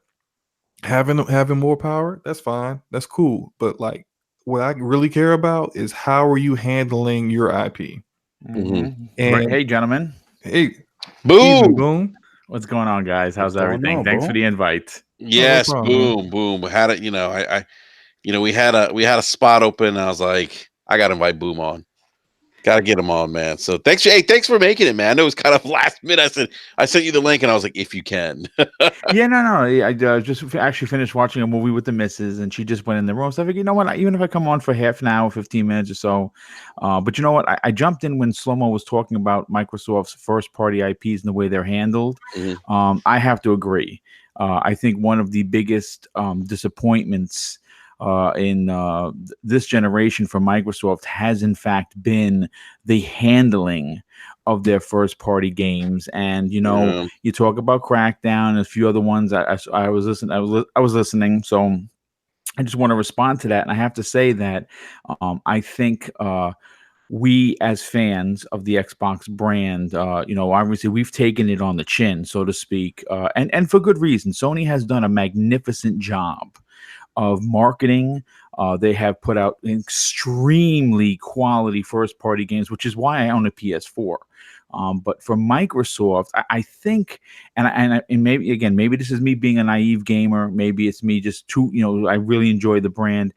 having more power, that's fine, that's cool. But like, what I really care about is how are you handling your IP. And right. Hey, gentlemen. Hey, boom. What's going on, guys? How's everything? Thanks for the invite. Yes, boom. Had it, we had a spot open. And I was like, I gotta invite Boom on. Gotta get him on, man. So thanks for making it, man. I know it was kind of last minute. I sent you the link, and I was like, if you can. Yeah, no. I just actually finished watching a movie with the missus, and she just went in the room. So I figured, you know what? Even if I come on for half an hour, 15 minutes or so, but you know what? I jumped in when Slow-Mo was talking about Microsoft's first-party IPs and the way they're handled. I have to agree. I think one of the biggest disappointments in this generation for Microsoft has in fact been the handling of their first party games. And you talk about Crackdown and a few other ones. I was listening, so I just want to respond to that. And I have to say that I think we as fans of the Xbox brand, obviously we've taken it on the chin, so to speak, and for good reason. Sony has done a magnificent job of marketing. They have put out extremely quality first-party games, which is why I own a PS4. But for Microsoft, I think, and maybe this is me being a naive gamer. Maybe it's me just I really enjoy the brand.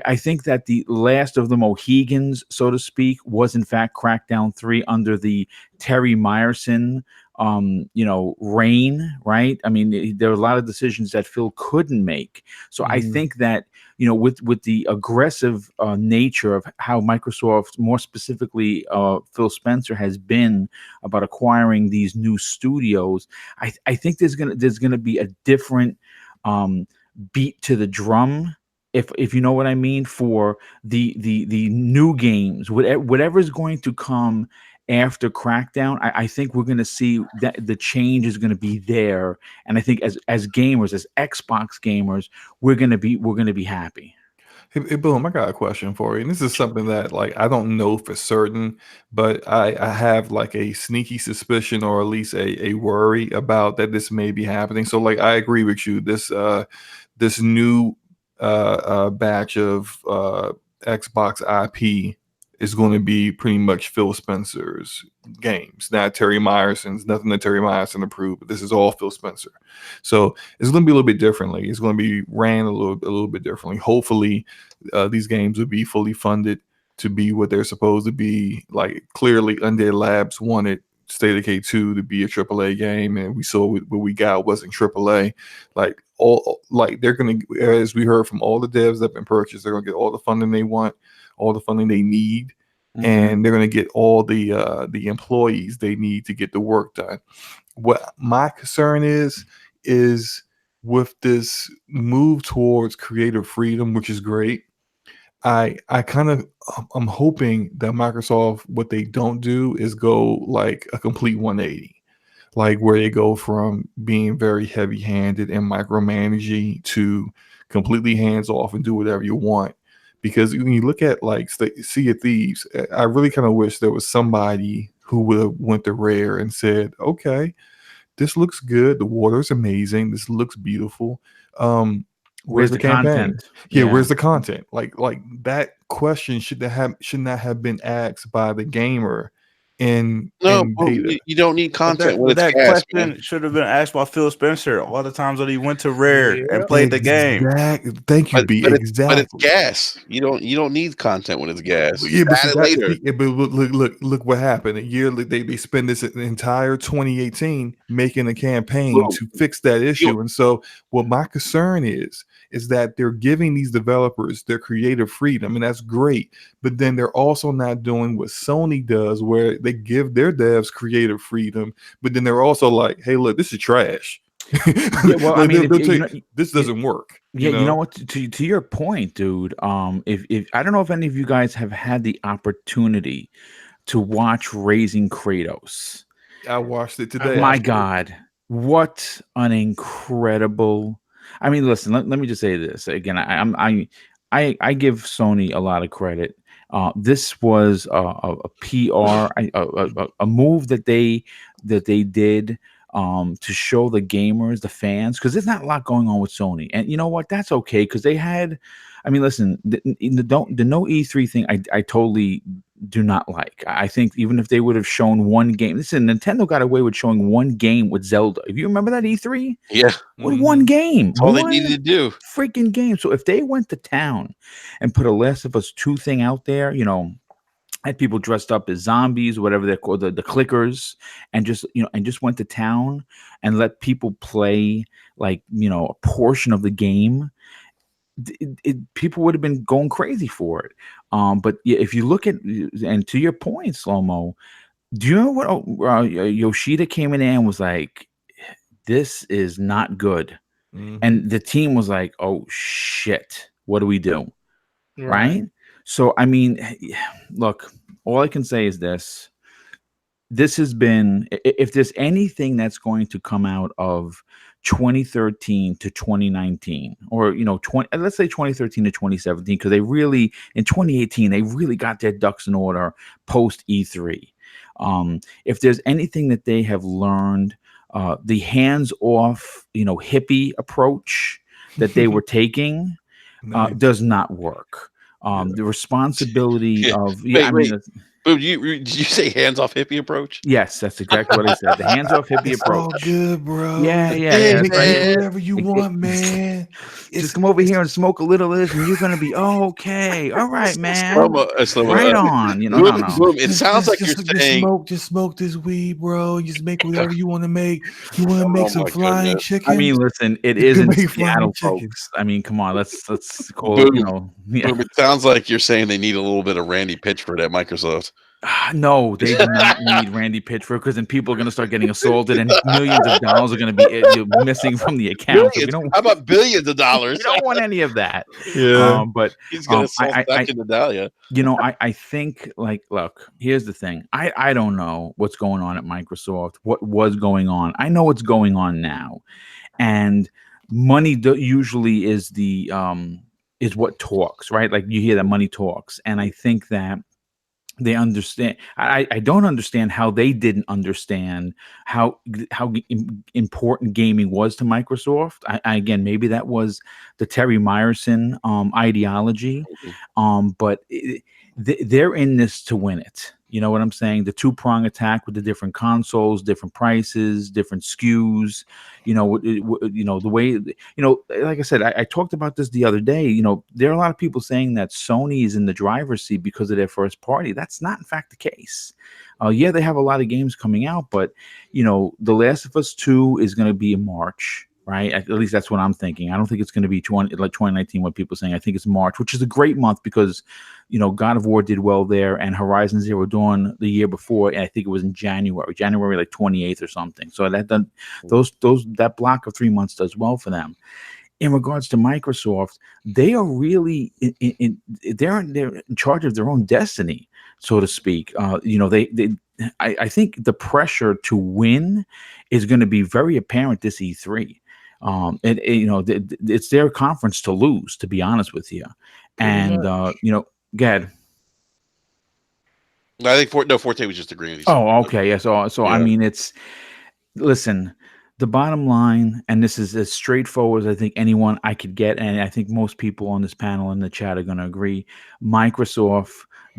I think that the last of the Mohegans, so to speak, was in fact Crackdown 3 under the Terry Myerson reign, right? I mean, there are a lot of decisions that Phil couldn't make. So I think that, with the aggressive nature of how Microsoft, more specifically Phil Spencer, has been about acquiring these new studios, I think there's gonna be a different beat to the drum, if you know what I mean, for the new games, whatever is going to come after Crackdown. I think we're going to see that the change is going to be there, and I think as gamers, as Xbox gamers, we're going to be happy. Hey, Boom, I got a question for you. And this is something that, like, I don't know for certain, but I have like a sneaky suspicion, or at least a worry about that this may be happening. So, like, I agree with you. This new batch of Xbox IP is going to be pretty much Phil Spencer's games, not Terry Myerson's. Nothing that Terry Myerson approved, but this is all Phil Spencer. So it's going to be a little bit differently. It's going to be ran a little bit differently. Hopefully, these games will be fully funded to be what they're supposed to be. Like, clearly, Undead Labs wanted State of Decay 2 to be a AAA game, and we saw what we got wasn't AAA. They're gonna, as we heard from all the devs that have been purchased, they're gonna get all the funding they want, all the funding they need, and they're gonna get all the employees they need to get the work done. What my concern is with this move towards creative freedom, which is great. I'm hoping that Microsoft, what they don't do is go like a complete 180, like where they go from being very heavy-handed and micromanaging to completely hands-off and do whatever you want. Because when you look at like Sea of Thieves, I really kind of wish there was somebody who would have went to Rare and said, okay, this looks good. The water's amazing. This looks beautiful. Where's the campaign? Content? Yeah, where's the content? Like that question should not have been asked by the gamer in beta. You don't need content. That question should have been asked by Phil Spencer all the times that he went to Rare and played the game. Thank you, B. Exactly. But it's gas. You don't need content when it's gas. Yeah, but later. Yeah, but look what happened. A year they spend this entire 2018 making a campaign to fix that issue. And so what my concern is that they're giving these developers their creative freedom, and that's great. But then they're also not doing what Sony does, where they give their devs creative freedom, but then they're also like, hey, look, this is trash. Yeah, well, I mean, this doesn't work. Yeah, you know what? To your point, dude. If I don't know if any of you guys have had the opportunity to watch Raising Kratos. I watched it today. My God, what an incredible! I mean, listen. Let me just say this again. I give Sony a lot of credit. This was a PR, a move that they did to show the gamers, the fans, because there's not a lot going on with Sony, and you know what? That's okay, because they had. I mean, listen, the no E3 thing, I totally do not like. I think even if they would have shown one game, listen, Nintendo got away with showing one game with Zelda. If you remember that E3, yeah, with one game, that's all they needed to do, freaking game. So if they went to town and put a Last of Us 2 thing out there, had people dressed up as zombies, whatever they're called, the clickers, and just went to town and let people play like a portion of the game. People would have been going crazy for it. But if you look at, and to your point, Slow-Mo, do you know what Yoshida came in there and was like, this is not good. And the team was like, oh shit, what do we do? Right? So, I mean, look, all I can say is this. This has been, if there's anything that's going to come out of 2013 to 2019, or let's say 2013 to 2017, because they really, in 2018, they really got their ducks in order post E3. If there's anything that they have learned, the hands-off, hippie approach that they were taking does not work. The responsibility of But did you say hands off hippie approach? Yes, that's exactly what I said. The hands off hippie It's approach. all good, bro. Yeah. Make That's right. whatever you want, man. Just come over here and smoke a little of this, and you're gonna be okay. All right, man. Right on. No. It sounds like you're saying just smoke this weed, bro. Just make whatever you want to make. You want to make some my flying goodness. chicken? I mean, listen, it You is can in make flying Seattle, chicken. folks. I mean, come on, let's call it, yeah. It sounds like you're saying they need a little bit of Randy Pitchford at Microsoft. No, they do not need Randy Pitchford, because then people are going to start getting assaulted and millions of dollars are going to be missing from the account. So How about billions of dollars? we don't want any of that. Yeah. But He's going to sell back into Dahlia. I think, like, look, here's the thing. I don't know what's going on at Microsoft, what was going on. I know what's going on now. And money usually is is what talks, right? Like, you hear that money talks. And I think that they understand. I don't understand how they didn't understand how important gaming was to Microsoft. Again, maybe that was the Terry Myerson ideology, but they're in this to win it. You know what I'm saying? The two-prong attack with the different consoles, different prices, different SKUs. The way, like I said, I talked about this the other day. There are a lot of people saying that Sony is in the driver's seat because of their first party. That's not, in fact, the case. Yeah, they have a lot of games coming out, but The Last of Us 2 is going to be in March. Right, at least that's what I'm thinking. I don't think it's going to be 2019. What people are saying, I think it's March, which is a great month because, God of War did well there, and Horizon Zero Dawn the year before, and I think it was in January like 28th or something. So that block of 3 months does well for them. In regards to Microsoft, they are really they're in charge of their own destiny, so to speak. I think the pressure to win is going to be very apparent this E3. It's their conference to lose, to be honest with you. And go ahead. I think Forte was just agreeing with you. Oh, okay. Yeah. So yeah. I mean, listen, the bottom line, and this is as straightforward as I think anyone I could get, and I think most people on this panel in the chat are going to agree. Microsoft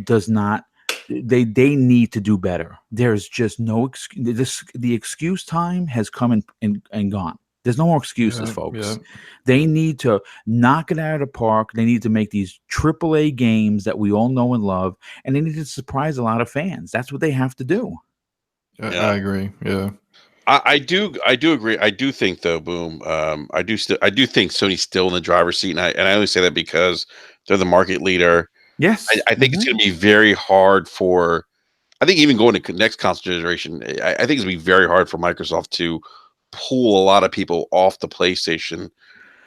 does not. They need to do better. There's just no excuse. The excuse time has come and gone. There's no more excuses, folks. Yeah. They need to knock it out of the park. They need to make these AAA games that we all know and love, and they need to surprise a lot of fans. That's what they have to do. I agree. Yeah, I do agree. I do think, though, Boom. I do think Sony's still in the driver's seat, and I only say that because they're the market leader. Yes, I think it's going to be very hard for. I think even going to next console generation, I think it's going to be very hard for Microsoft to pull a lot of people off the PlayStation.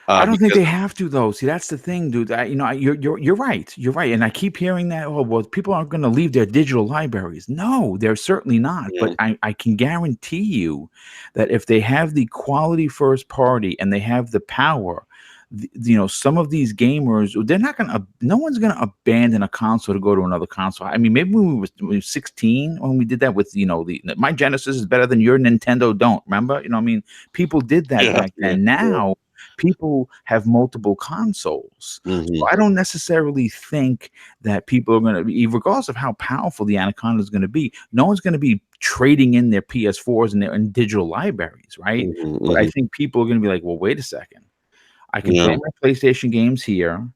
I don't think they have to, though. See, that's the thing, dude. You're right. You're right, and I keep hearing that. Oh, well, people aren't going to leave their digital libraries. No, they're certainly not. Yeah. But I can guarantee you that if they have the quality first party and they have the power, some of these gamers, no one's going to abandon a console to go to another console. I mean, maybe when we were 16, when we did that with, my Genesis is better than your Nintendo. Don't remember? People did that back then. Now people have multiple consoles. Mm-hmm. So I don't necessarily think that people are going to be, regardless of how powerful the Anaconda is going to be, no one's going to be trading in their PS4s and their digital libraries, right? Mm-hmm. But I think people are going to be like, well, wait a second. I can play my PlayStation games here,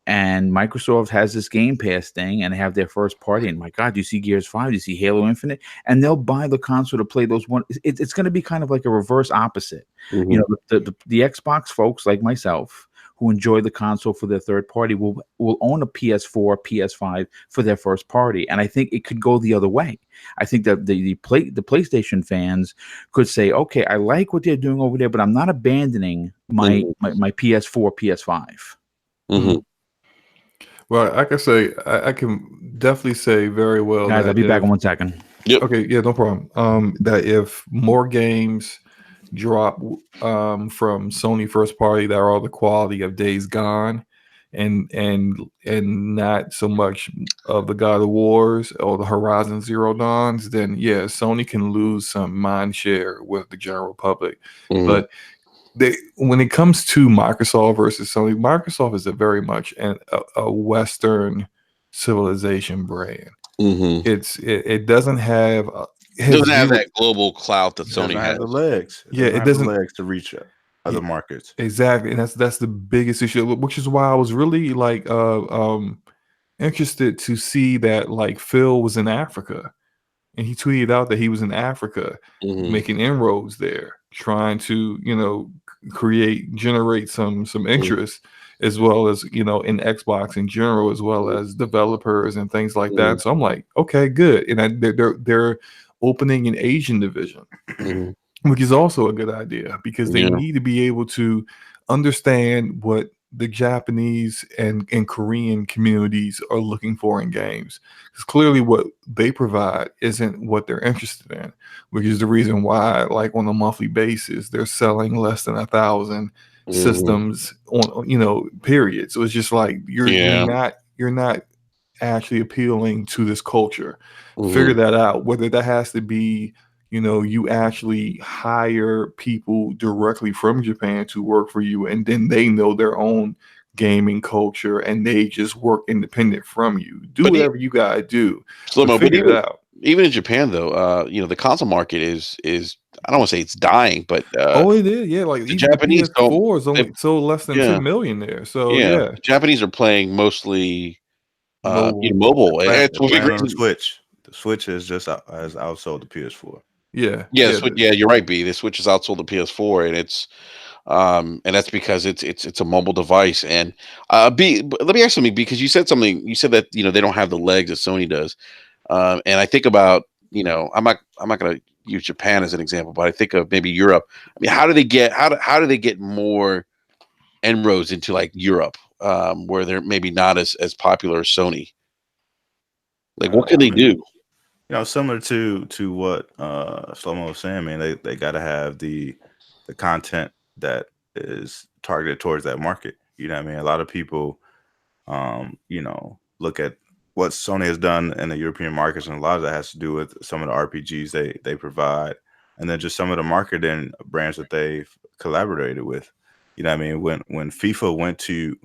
and Microsoft has this Game Pass thing, and they have their first party. And my God, do you see Gears 5? Do you see Halo Infinite? And they'll buy the console to play those one. It's going to be kind of like a reverse opposite. Mm-hmm. The Xbox folks like myself who enjoy the console for their third party will own a PS4, PS5 for their first party. And I think it could go the other way. I think that the PlayStation fans could say, okay, I like what they're doing over there, but I'm not abandoning my PS4, PS5. Mm-hmm. Well, like I say, I can definitely say very well. Guys, I'll be back in 1 second. Yep. Okay, yeah, no problem. That if more games drop from Sony first party that are all the quality of Days Gone and not so much of the God of Wars or the Horizon Zero Dawns, then yeah, Sony can lose some mind share with the general public. Mm-hmm. But when it comes to Microsoft versus Sony, Microsoft is a very much a Western civilization brand. It doesn't have It doesn't have that global clout that Sony has. The legs. It doesn't have the legs to reach other markets. Exactly, and that's the biggest issue, which is why I was really like interested to see that like Phil was in Africa, and he tweeted out that he was in Africa making inroads there, trying to generate some interest, as well as in Xbox in general, as well as developers and things like that. So I'm like, okay, good, and they're opening an Asian division, which is also a good idea because they need to be able to understand what the Japanese and Korean communities are looking for in games. Because clearly what they provide isn't what they're interested in, which is the reason why, like on a monthly basis, they're selling less than 1,000 systems on, period. So it's just like you're not actually appealing to this culture. Figure that out, whether that has to be you actually hire people directly from Japan to work for you, and then they know their own gaming culture and they just work independent from you. Do whatever you gotta do. Figure it out. Even in Japan, though, the console market is I don't want to say it's dying, but it is. Yeah, like the Japanese PS4 is only sold less than 10 million there. So the Japanese are playing mostly mobile. It's on the Switch. The Switch is just has outsold the PS4. Yeah, you're right, B. The Switch is outsold the PS4, and that's because it's a mobile device. And B, let me ask something, because you said that they don't have the legs that Sony does, and I think about I'm not going to use Japan as an example, but I think of maybe Europe. I mean, how do they get more inroads into like Europe, where they're maybe not as popular as Sony? Like, what can they do? Similar to what Slomo was saying, man, they got to have the content that is targeted towards that market. You know what I mean? A lot of people, look at what Sony has done in the European markets, and a lot of that has to do with some of the RPGs they provide, and then just some of the marketing brands that they've collaborated with. You know what I mean? When FIFA went to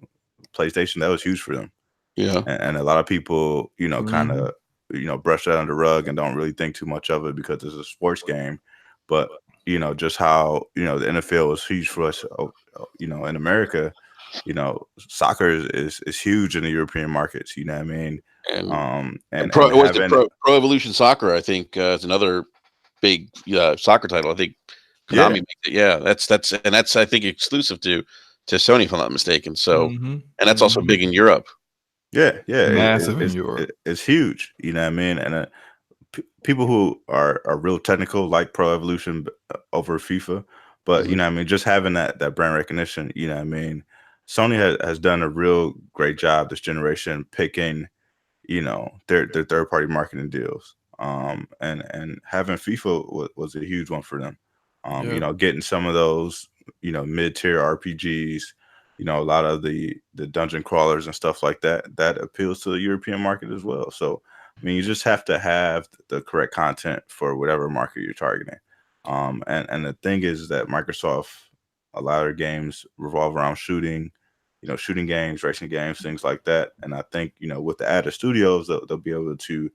PlayStation, that was huge for them. Yeah, and a lot of people, kind of brush that under the rug and don't really think too much of it because it's a sports game. But just how the NFL is huge for us, in America. Soccer is huge in the European markets. You know what I mean? And Pro Evolution Soccer, I think, is another big soccer title. I think Konami makes it. Yeah, that's I think exclusive to Sony, if I'm not mistaken. So, and that's also big in Europe. Yeah, massive in Europe. It's huge. You know what I mean? And people who are real technical like Pro Evolution over FIFA, but you know what I mean, just having that brand recognition. You know what I mean? Sony has done a real great job this generation picking, their third party marketing deals. And having FIFA was a huge one for them. Getting some of those, mid tier RPGs. A lot of the dungeon crawlers and stuff like that appeals to the European market as well. So, I mean, you just have to have the correct content for whatever market you're targeting. And the thing is that Microsoft, a lot of their games revolve around shooting games, racing games, things like that. And I think, with the added studios, they'll be able to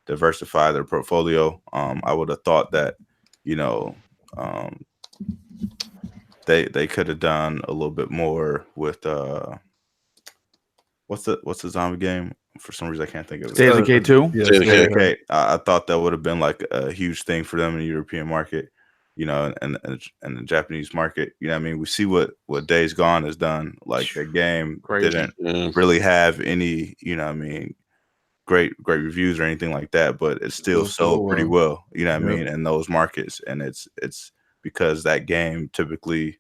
diversify their portfolio. I would have thought that, they could have done a little bit more with what's the zombie game? For some reason I can't think of it. State of Decay 2? Yeah, State of Decay. I thought that would have been like a huge thing for them in the European market, and the Japanese market. You know what I mean? We see what Days Gone has done. Like, the game didn't really have any, great reviews or anything like that, but it still sold pretty well, you know what I mean, in those markets. And it's because that game typically,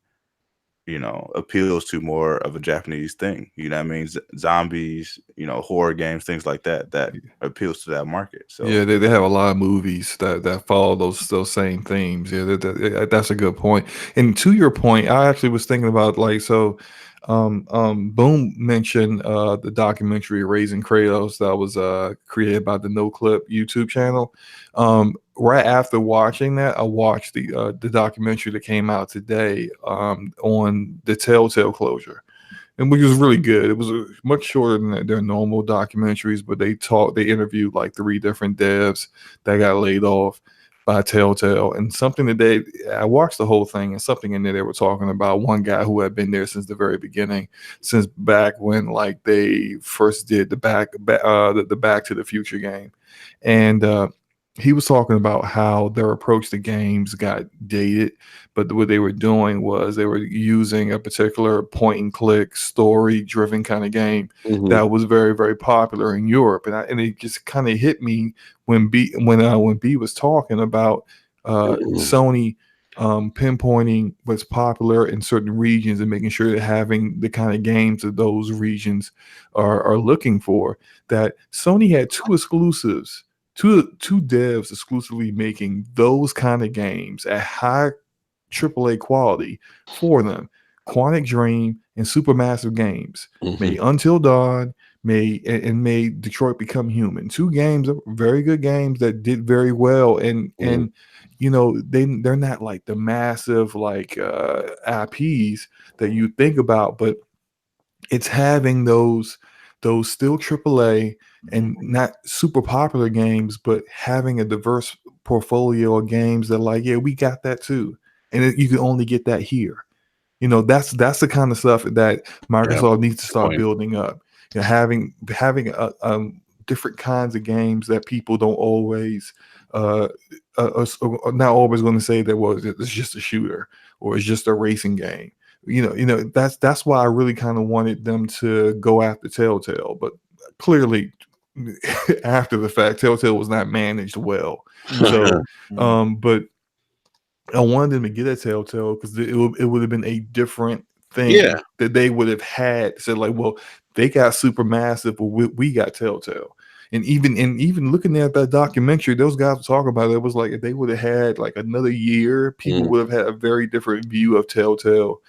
appeals to more of a Japanese thing, you know what I mean? Zombies, horror games, things like that appeals to that market. So they have a lot of movies that follow those same themes. That's a good point. And to your point, I actually was thinking about Boom mentioned the documentary Raising Kratos that was created by the No Clip YouTube channel. Right after watching that, I watched the documentary that came out today on the Telltale closure. and which was really good. It was much shorter than their normal documentaries, but they interviewed like 3 different devs that got laid off by Telltale, and something that I watched the whole thing, and something in there they were talking about one guy who had been there since the very beginning, since back when like they first did the Back to the Future game, and he was talking about how their approach to games got dated, but what they were doing was they were using a particular point and click story driven kind of game that was very, very popular in Europe. And it just kind of hit me when B was talking about Sony pinpointing what's popular in certain regions and making sure that having the kind of games that those regions are looking for, that Sony had 2 exclusives. Two devs exclusively making those kind of games at high AAA quality for them. Quantic Dream and Supermassive Games made Until Dawn, made Detroit Become Human. 2 games, very good games that did very well, and you know they're not like the massive like IPs that you think about, but it's having those still AAA and not super popular games, but having a diverse portfolio of games that like, yeah, we got that too, and you can only get that here. You know, that's the kind of stuff that Microsoft needs to start building up. You know, having different kinds of games that people don't always are not always going to say that, well, it's just a shooter or it's just a racing game. You know, that's why I really kind of wanted them to go after Telltale, but clearly after the fact, Telltale was not managed well. So, but I wanted them to get at Telltale because it would have been a different thing that they would have had. Said like, well, they got Supermassive, but we got Telltale. And even looking at that documentary, those guys were talking about it was like if they would have had like another year, people would have had a very different view of Telltale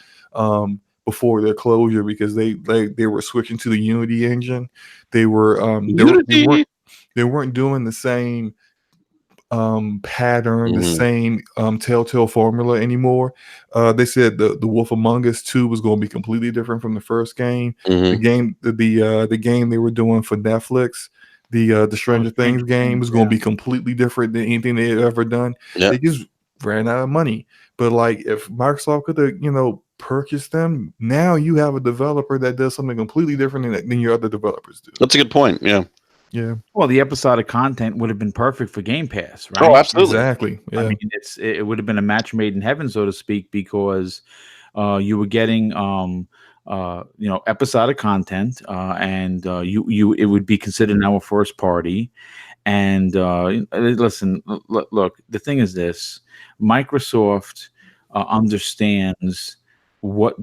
before their closure, because they were switching to the Unity engine. They were they weren't doing the same pattern, the same Telltale formula anymore. They said the Wolf Among Us 2 was going to be completely different from the first game. The game they were doing for Netflix, the Stranger Things game, was going to be completely different than anything they had ever done. They just ran out of money. But like if Microsoft could have, purchased them, now you have a developer that does something completely different than your other developers do. That's a good point. Yeah. Yeah. Well, the episodic content would have been perfect for Game Pass, right? Oh, absolutely. Exactly. Yeah. I mean, it would have been a match made in heaven, so to speak, because you were getting episodic content, and it would be considered now a first party. And listen, look, the thing is this: Microsoft understands what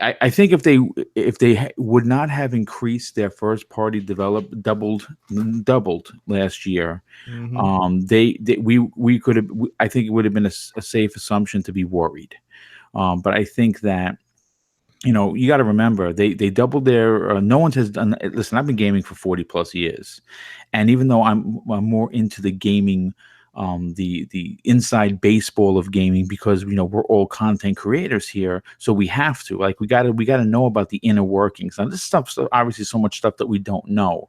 I think if they would not have increased their first party doubled last year, we could have, I think it would have been a safe assumption to be worried. But I think that, you got to remember they doubled their, no one has done. Listen, I've been gaming for 40 plus years. And even though I'm more into the gaming, the inside baseball of gaming, because we're all content creators here, so we have to we got to know about the inner workings. Now this stuff, obviously so much stuff that we don't know,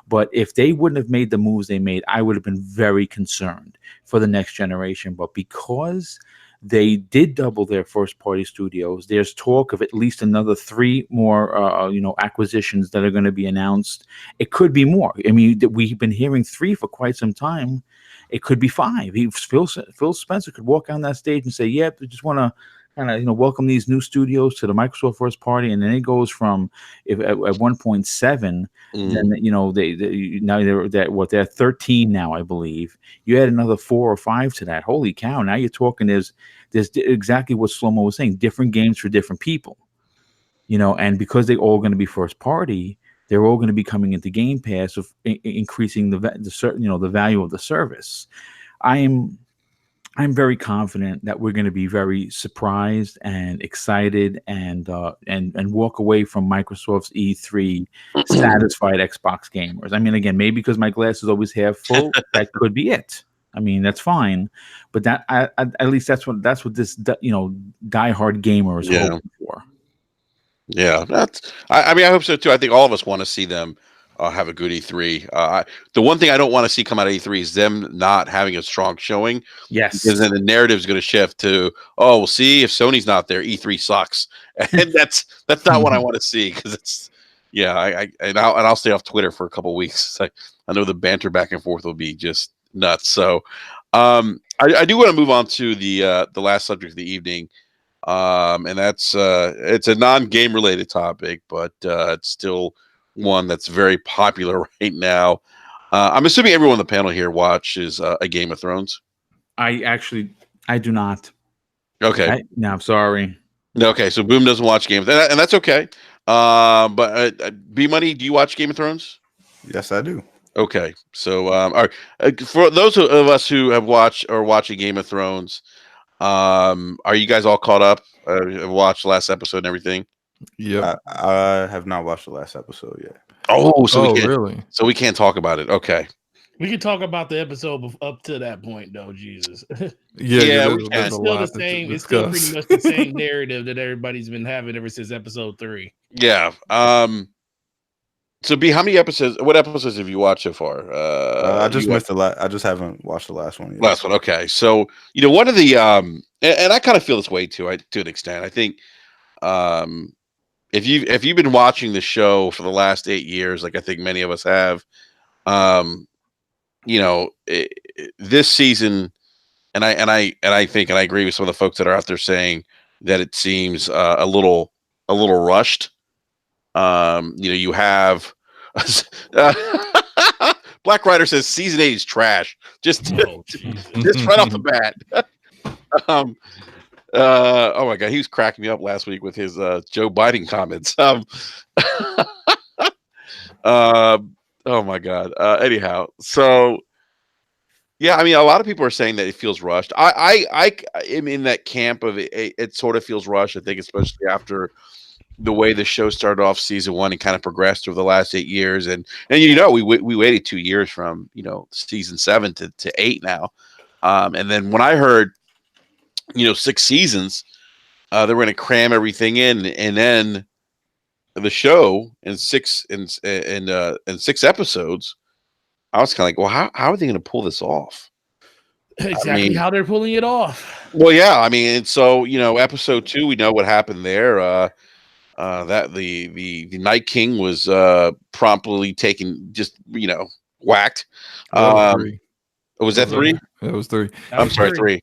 but if they wouldn't have made the moves they made, I would have been very concerned for the next generation. But because they did double their first party studios, there's talk of at least another 3 more acquisitions that are going to be announced. It could be more. I mean, we've been hearing 3 for quite some time. It could be 5. Phil Spencer could walk on that stage and say, "Yep, we just want to kind of welcome these new studios to the Microsoft first party." And then it goes from at 1.7, then they're 13 now, I believe. You add another 4 or 5 to that. Holy cow! Now you're talking there's exactly what Slow-Mo was saying. Different games for different people, and because they're all going to be first party, they're all going to be coming into Game Pass, of increasing the value of the service. I'm very confident that we're going to be very surprised and excited and walk away from Microsoft's E3 satisfied Xbox gamers. I mean, again, maybe because my glass is always half full, that could be it. I mean, that's fine, but that at least that's what this diehard gamer is hoping for. Yeah, I mean, I hope so too. I think all of us want to see them have a good E3. The one thing I don't want to see come out of E3 is them not having a strong showing, Yes. because then the narrative is going to shift to, oh, we'll see, if Sony's not there, E3 sucks, and that's not what I want to see, because it's I'll stay off Twitter for a couple of weeks. I know the banter back and forth will be just nuts. So, I do want to move on to the last subject of the evening. And that's it's a non-game related topic, but it's still one that's very popular right now. I'm assuming everyone on the panel here watches a Game of Thrones. I do not. Okay. No, I'm sorry. Okay, so Boom doesn't watch Game of Thrones, and that's okay. But B Money, do you watch Game of Thrones? Yes, I do. Okay, so all right. For those of us who have watched or watching Game of Thrones, are you guys all caught up? Watched the last episode and everything? Yep. I have not watched the last episode yet. Oh, so we can't, really? So we can't talk about it. Okay. We can talk about the episode up to that point, though. Jesus. Yeah, we can. It's still the same. It's still pretty much the same narrative that everybody's been having ever since episode 3. Yeah. So B, how many episodes? What episodes have you watched so far? I just missed the last. I just haven't watched the last one yet. Last one. Okay. So one of the and I kind of feel this way too. To an extent, I think if you've been watching the show for the last 8 years, like I think many of us have, this season, and I think, and I agree with some of the folks that are out there saying that it seems a little rushed. You have Black Rider says season 8 is trash. Just right off the bat. Oh my god, he was cracking me up last week with his Joe Biden comments. Oh my god. Anyhow, so yeah, I mean, a lot of people are saying that it feels rushed. I am in that camp of it. It sort of feels rushed. I think, especially after the way the show started off season 1 and kind of progressed over the last 8 years, and we waited 2 years from season 7 to 8 now, and then when I heard 6 seasons, they were going to cram everything in, and then the show in 6 episodes, I was kind of like, well, how are they going to pull this off? Exactly how they're pulling it off. Well, yeah, I mean, and so episode 2, we know what happened there. That the Night King was promptly taken, just whacked. Was that 3? That was 3. I'm sorry, 3.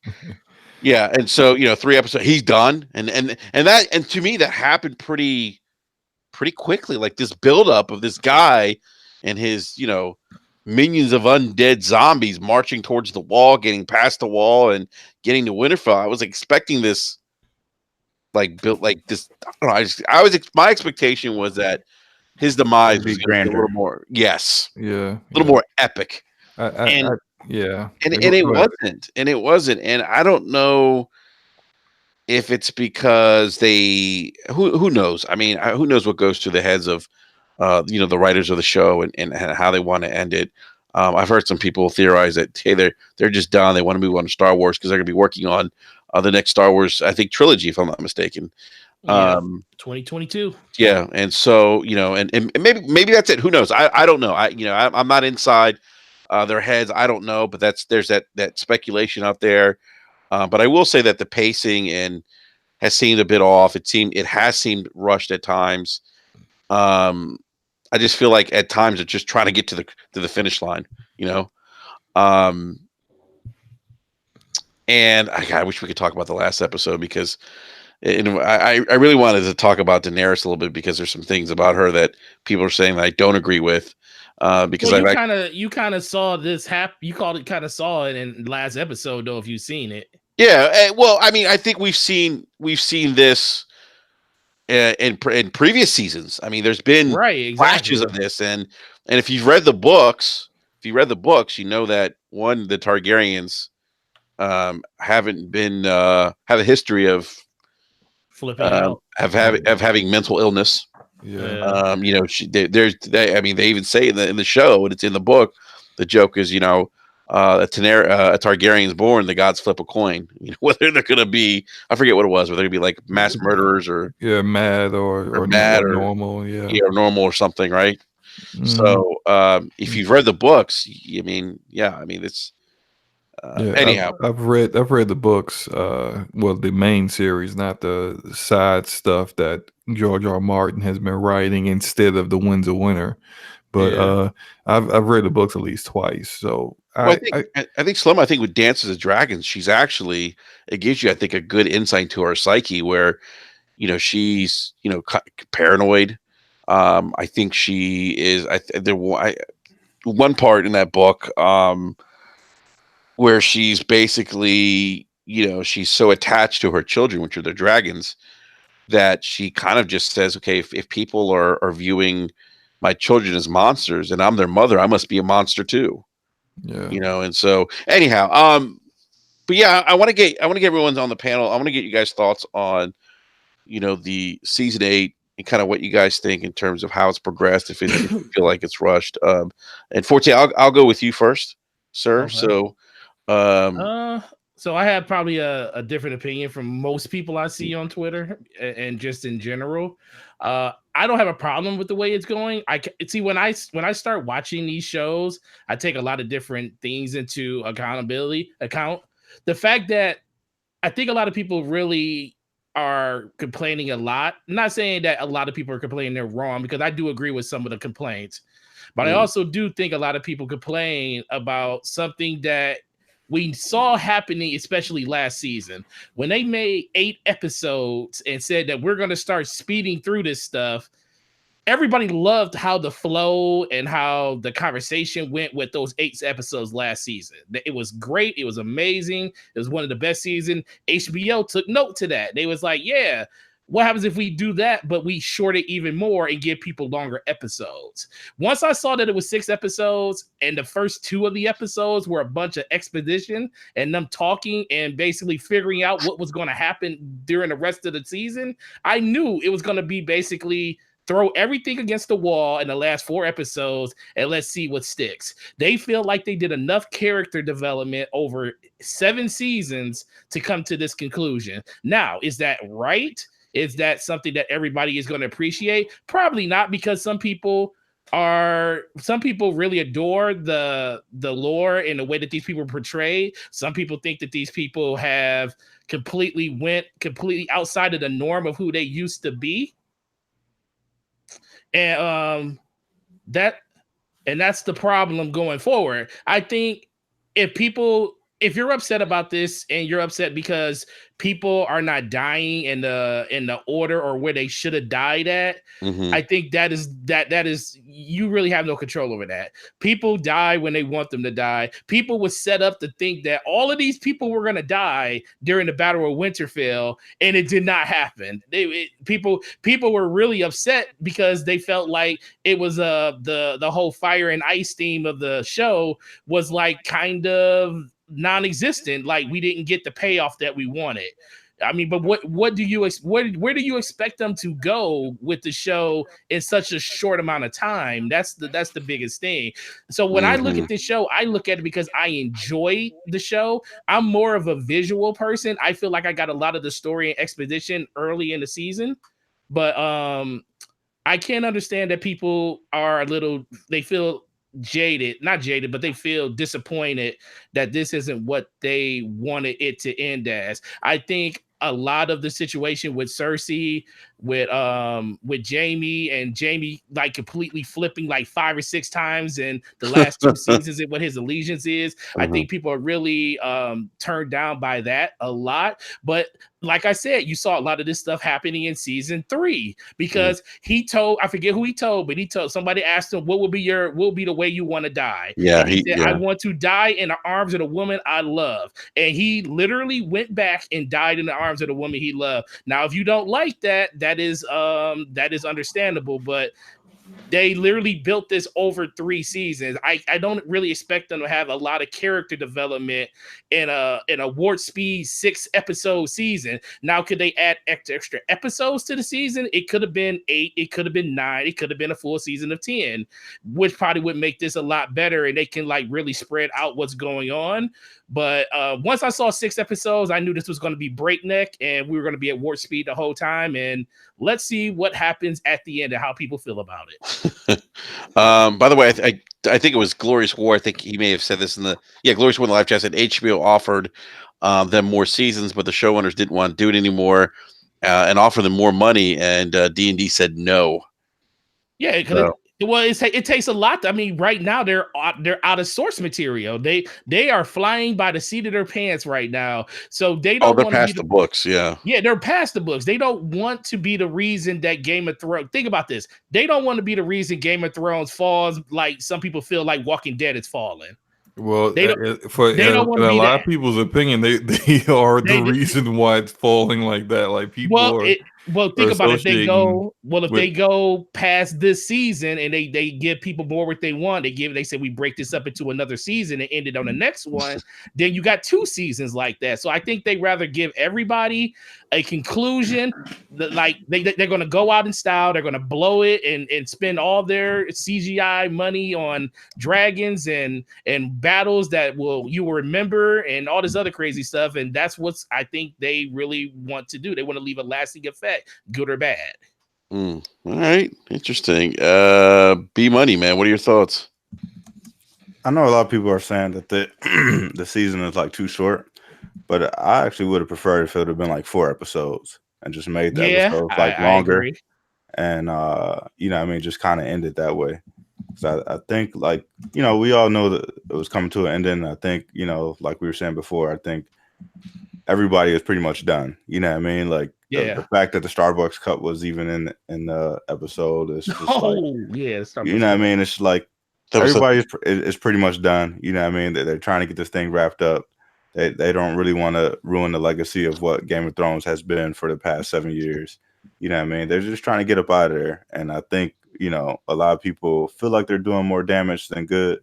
Yeah, and so 3 episodes, he's done, and to me that happened pretty quickly. Like this buildup of this guy and his minions of undead zombies marching towards the wall, getting past the wall, and getting to Winterfell. I was expecting this. Built like this. I don't know. My expectation was that his demise would be grander, a little more. Yes, a little more epic. And it wasn't. And I don't know if it's because who knows. I mean, who knows what goes through the heads of the writers of the show and how they want to end it. I've heard some people theorize that they're just done. They want to move on to Star Wars because they're going to be working on the next Star Wars, I think, trilogy, if I'm not mistaken. 2022. Yeah, and so and maybe that's it. Who knows? I don't know. I'm not inside their heads. I don't know, but there's that speculation out there. But I will say that the pacing has seemed a bit off. It has seemed rushed at times. I just feel like at times it's just trying to get to the finish line, And I wish we could talk about the last episode because I really wanted to talk about Daenerys a little bit because there's some things about her that people are saying that I don't agree with. Because you kind of saw this happen. You kind of saw it in the last episode, though, if you've seen it. Yeah. Well, I mean, I think we've seen this in previous seasons. I mean, there's been flashes of this, and if you've read the books, you know that the Targaryens haven't been have a history of flipping out, of having mental illness. Yeah. They even say in the show, and it's in the book. The joke is, a Targaryen's born, the gods flip a coin. You know, whether they're going to be, I forget what it was, whether they're going to be like mass murderers or mad or mad or normal, normal or something, right? Mm. So if you've read the books, I mean, it's anyhow. I've read the books, well, the main series, not the side stuff that George R. Martin has been writing instead of the Winds of Winter. But I've read the books at least twice. So I think Slim, I think with Dances of Dragons, she's actually, it gives you, I think, a good insight to her psyche where, you know, she's, you know, paranoid. I think she is. One part in that book where she's basically, you know, she's so attached to her children, which are the dragons, that she kind of just says, okay, if people are viewing my children as monsters and I'm their mother, I must be a monster too. Yeah. You know, and so anyhow, but yeah, I want to get everyone on the panel. I want to get you guys' thoughts on, you know, the season 8 and kind of what you guys think in terms of how it's progressed. If you feel like it's rushed, and Forte, I'll go with you first, sir. Okay. So, so I have probably a different opinion from most people I see on Twitter and just in general. I don't have a problem with the way it's going. I see when I start watching these shows, I take a lot of different things into account. The fact that I think a lot of people really are complaining a lot. I'm not saying that a lot of people are complaining they're wrong, because I do agree with some of the complaints. But I also do think a lot of people complain about something that we saw happening, especially last season, when they made 8 episodes and said that we're going to start speeding through this stuff. Everybody loved how the flow and how the conversation went with those 8 episodes last season. It was great. It was amazing. It was one of the best seasons. HBO took note to that. They was like, yeah, what happens if we do that, but we short it even more and give people longer episodes? Once I saw that it was 6 episodes and the first 2 of the episodes were a bunch of exposition and them talking and basically figuring out what was going to happen during the rest of the season, I knew it was going to be basically throw everything against the wall in the last 4 episodes and let's see what sticks. They feel like they did enough character development over 7 seasons to come to this conclusion. Now, is that right? Is that something that everybody is going to appreciate? Probably not, because some people really adore the lore and the way that these people are portrayed. Some people think that these people have completely outside of the norm of who they used to be. And that's the problem going forward. I think if you're upset about this and you're upset because people are not dying in the order or where they should have died at, I think that is you really have no control over that. People die when they want them to die. People was set up to think that all of these people were going to die during the Battle of Winterfell, and it did not happen. People were really upset because they felt like it was the whole fire and ice theme of the show was like kind of non-existent. Like, we didn't get the payoff that we wanted. I mean, but where do you expect them to go with the show in such a short amount of time? That's the biggest thing. So when I look at this show, I look at it because I enjoy the show. I'm more of a visual person. I feel like I got a lot of the story and exposition early in the season, but I can't understand that people are they feel not jaded, but they feel disappointed that this isn't what they wanted it to end as. I think a lot of the situation with Cersei, with Jamie like completely flipping like 5 or 6 times in the last 2 seasons and what his allegiance is. I think people are really turned down by that a lot. But like I said, you saw a lot of this stuff happening in season 3 because he told, I forget who he told, but he told, somebody asked him, what will be the way you want to die? Yeah, and he said, I want to die in the arms of the woman I love. And he literally went back and died in the arms of the woman he loved. Now, if you don't like that, that is understandable, but They literally built this over 3 seasons. I don't really expect them to have a lot of character development in a warp speed 6-episode season. Now, could they add extra episodes to the season? It could have been 8, it could have been 9, it could have been a full season of 10, which probably would make this a lot better, and they can like really spread out what's going on. But once I saw 6 episodes, I knew this was going to be breakneck and we were going to be at warp speed the whole time. And let's see what happens at the end and how people feel about it. By the way, I think it was Glorious War. I think he may have said this in the Glorious War in the live chat. Said HBO offered them more seasons, but the showrunners didn't want to do it anymore and offer them more money. And D&D said no. Yeah, because it takes a lot. I mean, right now they're out of source material. They are flying by the seat of their pants right now. So they don't. They're past the books. Yeah, they're past the books. They don't want to be the reason that Game of Thrones. Think about this. They don't want to be the reason Game of Thrones falls. Like some people feel like Walking Dead is falling. Well, in a lot of people's opinion, they are the reason why it's falling like that. Like people think about it. If they go past this season and they give people more what they want, they say we break this up into another season and end it on the next one, then you got 2 seasons like that. So I think they rather give everybody a conclusion that like they're going to go out in style, they're going to blow it and spend all their CGI money on dragons and battles that you will remember and all this other crazy stuff. And that's what's I think they really want to do. They want to leave a lasting effect, good or bad. All right, interesting. B Money, man, what are your thoughts? I know a lot of people are saying that the season is like too short, but I actually would have preferred if it would have been like 4 episodes and just made the episodes like longer and just kind of end it that way. So I think like, we all know that it was coming to an end, and I think, like we were saying before, I think everybody is pretty much done. You know what I mean? Like the fact that the Starbucks cup was even in the episode is just Starbucks. You know what I mean? It's like everybody is pretty much done. You know what I mean? They're trying to get this thing wrapped up. They don't really want to ruin the legacy of what Game of Thrones has been for the past 7 years. You know what I mean? They're just trying to get up out of there. And I think, a lot of people feel like they're doing more damage than good.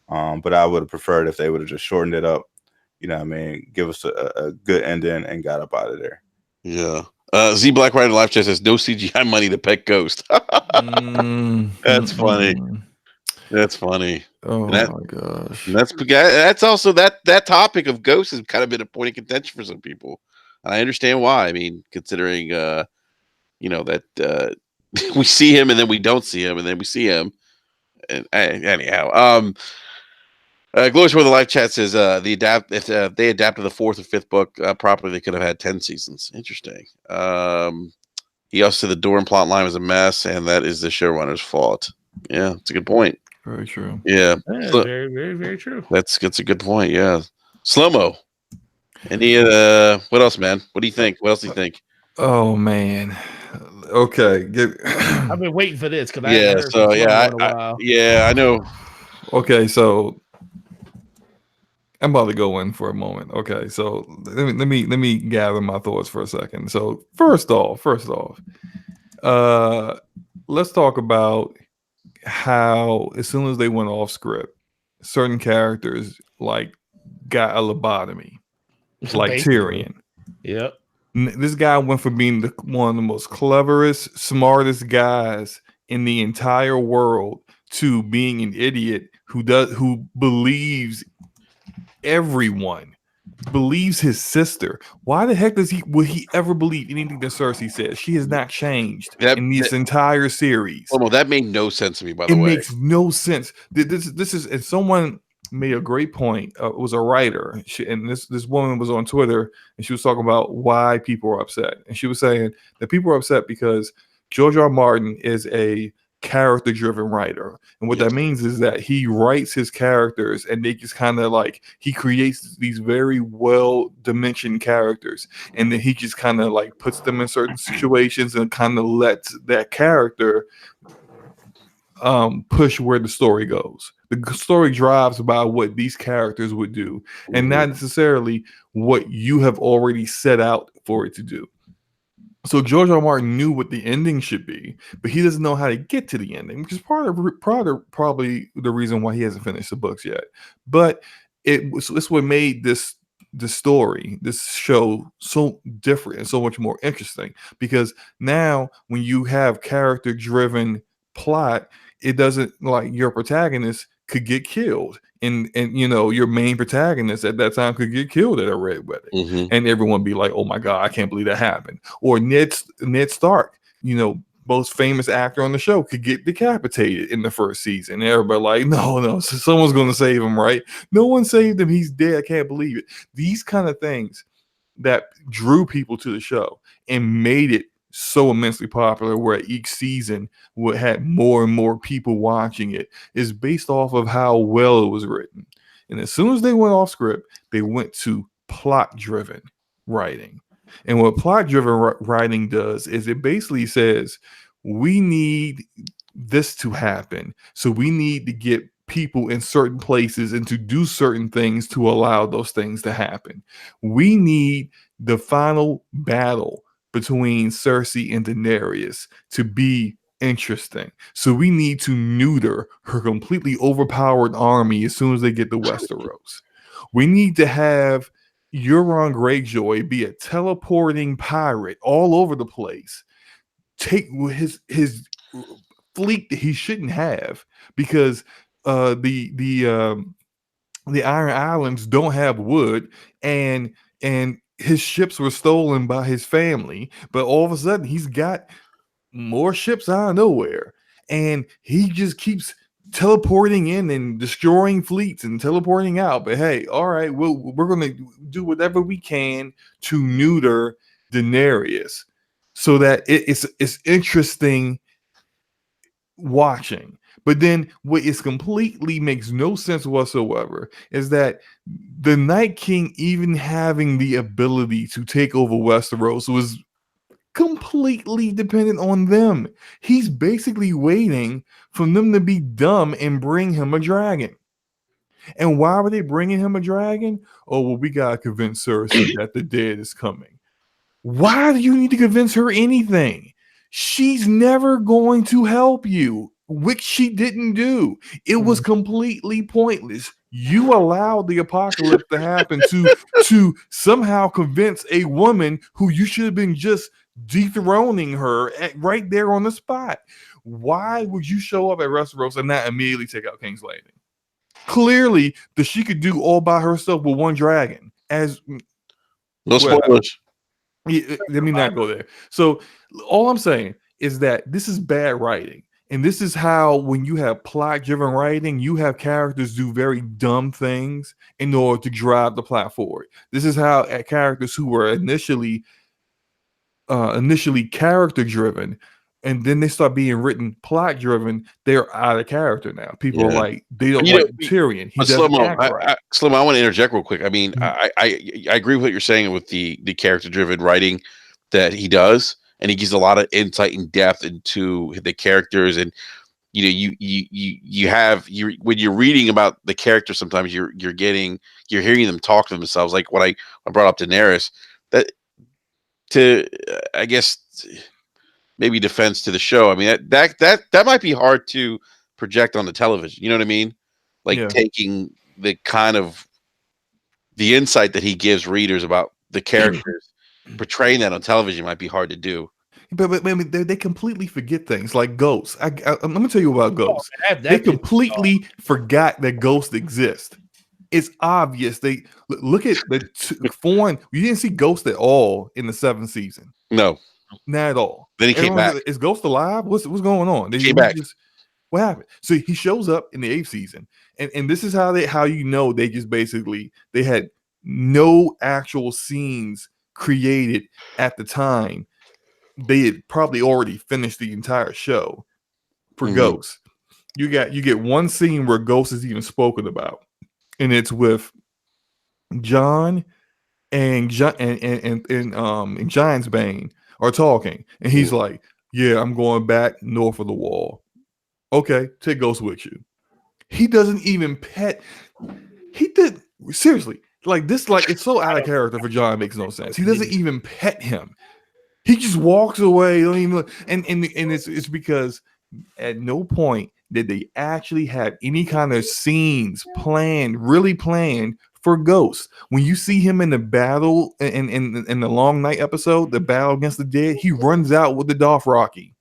But I would have preferred if they would have just shortened it up. You know what I mean? Give us a good ending and got up out of there. Yeah. Z Black Rider Live Chat says no CGI money to pet Ghost. That's funny. That's funny. Oh my gosh. That's also that topic of Ghost has kind of been a point of contention for some people. And I understand why. I mean, considering that we see him and then we don't see him and then we see him. And anyhow, Glorious for the live chat says if they adapted the 4th or 5th book properly, they could have had 10 seasons. Interesting. He also said the Doran plot line was a mess, and that is the showrunner's fault. Yeah, it's a good point. Very true. Yeah, very, very, very true. That's a good point. Yeah, Slow-mo. Any what else, man? What do you think? What else do you think? Oh man. Okay. I've been waiting for this because I know. Okay, so I'm about to go in for a moment. Okay, so let me gather my thoughts for a second. So first off, let's talk about how as soon as they went off script, certain characters like got a lobotomy, like Tyrion. Yep. This guy went from being one of the most cleverest, smartest guys in the entire world to being an idiot who believes everyone, believes his sister. Why the heck would he ever believe anything that Cersei says? She has not changed in this entire series. Well, that made no sense to me, by the way. It makes no sense. This is, and someone made a great point. It was a writer, and this woman was on Twitter, and she was talking about why people are upset. And she was saying that people are upset because George R. R. Martin is a character-driven writer, and what that means is that he writes his characters, and they just kind of like he creates these very well-dimensioned characters, and then he just kind of like puts them in certain situations and kind of lets that character push where the story goes. The story drives by what these characters would do, and not necessarily what you have already set out for it to do. So George R. R. Martin knew what the ending should be, but he doesn't know how to get to the ending, which is probably the reason why he hasn't finished the books yet. But it's what made this show so different and so much more interesting, because now when you have character driven plot, it doesn't, like, your protagonist could get killed, and your main protagonist at that time could get killed at a red wedding, and everyone be like, oh my god, I can't believe that happened. Or Ned Stark, most famous actor on the show, could get decapitated in the first season, and everybody like, no, so someone's going to save him, right? No one saved him, he's dead, I can't believe it. These kind of things that drew people to the show and made it so immensely popular, where each season would have more and more people watching it, is based off of how well it was written. And as soon as they went off script, they went to plot-driven writing. And what plot-driven writing does is it basically says, we need this to happen, so we need to get people in certain places and to do certain things to allow those things to happen. We need the final battle between Cersei and Daenerys to be interesting, so we need to neuter her completely overpowered army as soon as they get to Westeros. We need to have Euron Greyjoy be a teleporting pirate all over the place, take his fleet that he shouldn't have, because the Iron Islands don't have wood, and his ships were stolen by his family, but all of a sudden he's got more ships out of nowhere, and he just keeps teleporting in and destroying fleets and teleporting out. But hey, all right, we're gonna do whatever we can to neuter Daenerys, so that it's interesting watching. But then what is completely makes no sense whatsoever is that the Night King, even having the ability to take over Westeros, was completely dependent on them. He's basically waiting for them to be dumb and bring him a dragon. And why were they bringing him a dragon? Oh, well, we gotta convince Cersei that the dead is coming. Why do you need to convince her anything? She's never going to help you, which she didn't do. It was completely pointless. You allowed the apocalypse to happen to somehow convince a woman who you should have been just dethroning her right there on the spot. Why would you show up at Westeros and not immediately take out King's Landing? Clearly, that she could do all by herself with one dragon. No spoilers. Let me not go there. So all I'm saying is that this is bad writing. And this is how, when you have plot-driven writing, you have characters do very dumb things in order to drive the plot forward. This is how characters who were initially character-driven, and then they start being written plot-driven, they're out of character now. People are like, they don't like Tyrion. He doesn't act right. Slow-mo, I want to interject real quick. I mean, I agree with what you're saying with the character-driven writing that he does, and he gives a lot of insight and depth into the characters. And when you're reading about the characters, sometimes you're hearing them talk to themselves. Like when I brought up Daenerys, I guess maybe defense to the show. I mean, that might be hard to project on the television. You know what I mean? Like taking the kind of the insight that he gives readers about the characters, portraying that on television might be hard to do. But they completely forget things like ghosts. Let me tell you about ghosts. They completely forgot that ghosts exist. It's obvious. They look at the foreign. You didn't see Ghost at all in the 7th season. No, not at all. Then he came back. Is Ghost alive? What's going on? He came back. What happened? So he shows up in the 8th season, and this is how they just basically they had no actual scenes created at the time. They had probably already finished the entire show for Ghost. You get one scene where Ghost is even spoken about, and it's with John and Giant's Bane are talking, and he's like, "Yeah, I'm going back north of the wall." Okay, take Ghost with you. He doesn't even pet. He did seriously like this. Like, it's so out of character for John. It makes no sense. He doesn't even pet him. He just walks away. Don't even look. And it's because at no point did they actually have any kind of scenes really planned for Ghost. When you see him in the battle in the Long Night episode, the battle against the dead, he runs out with the Dothraki.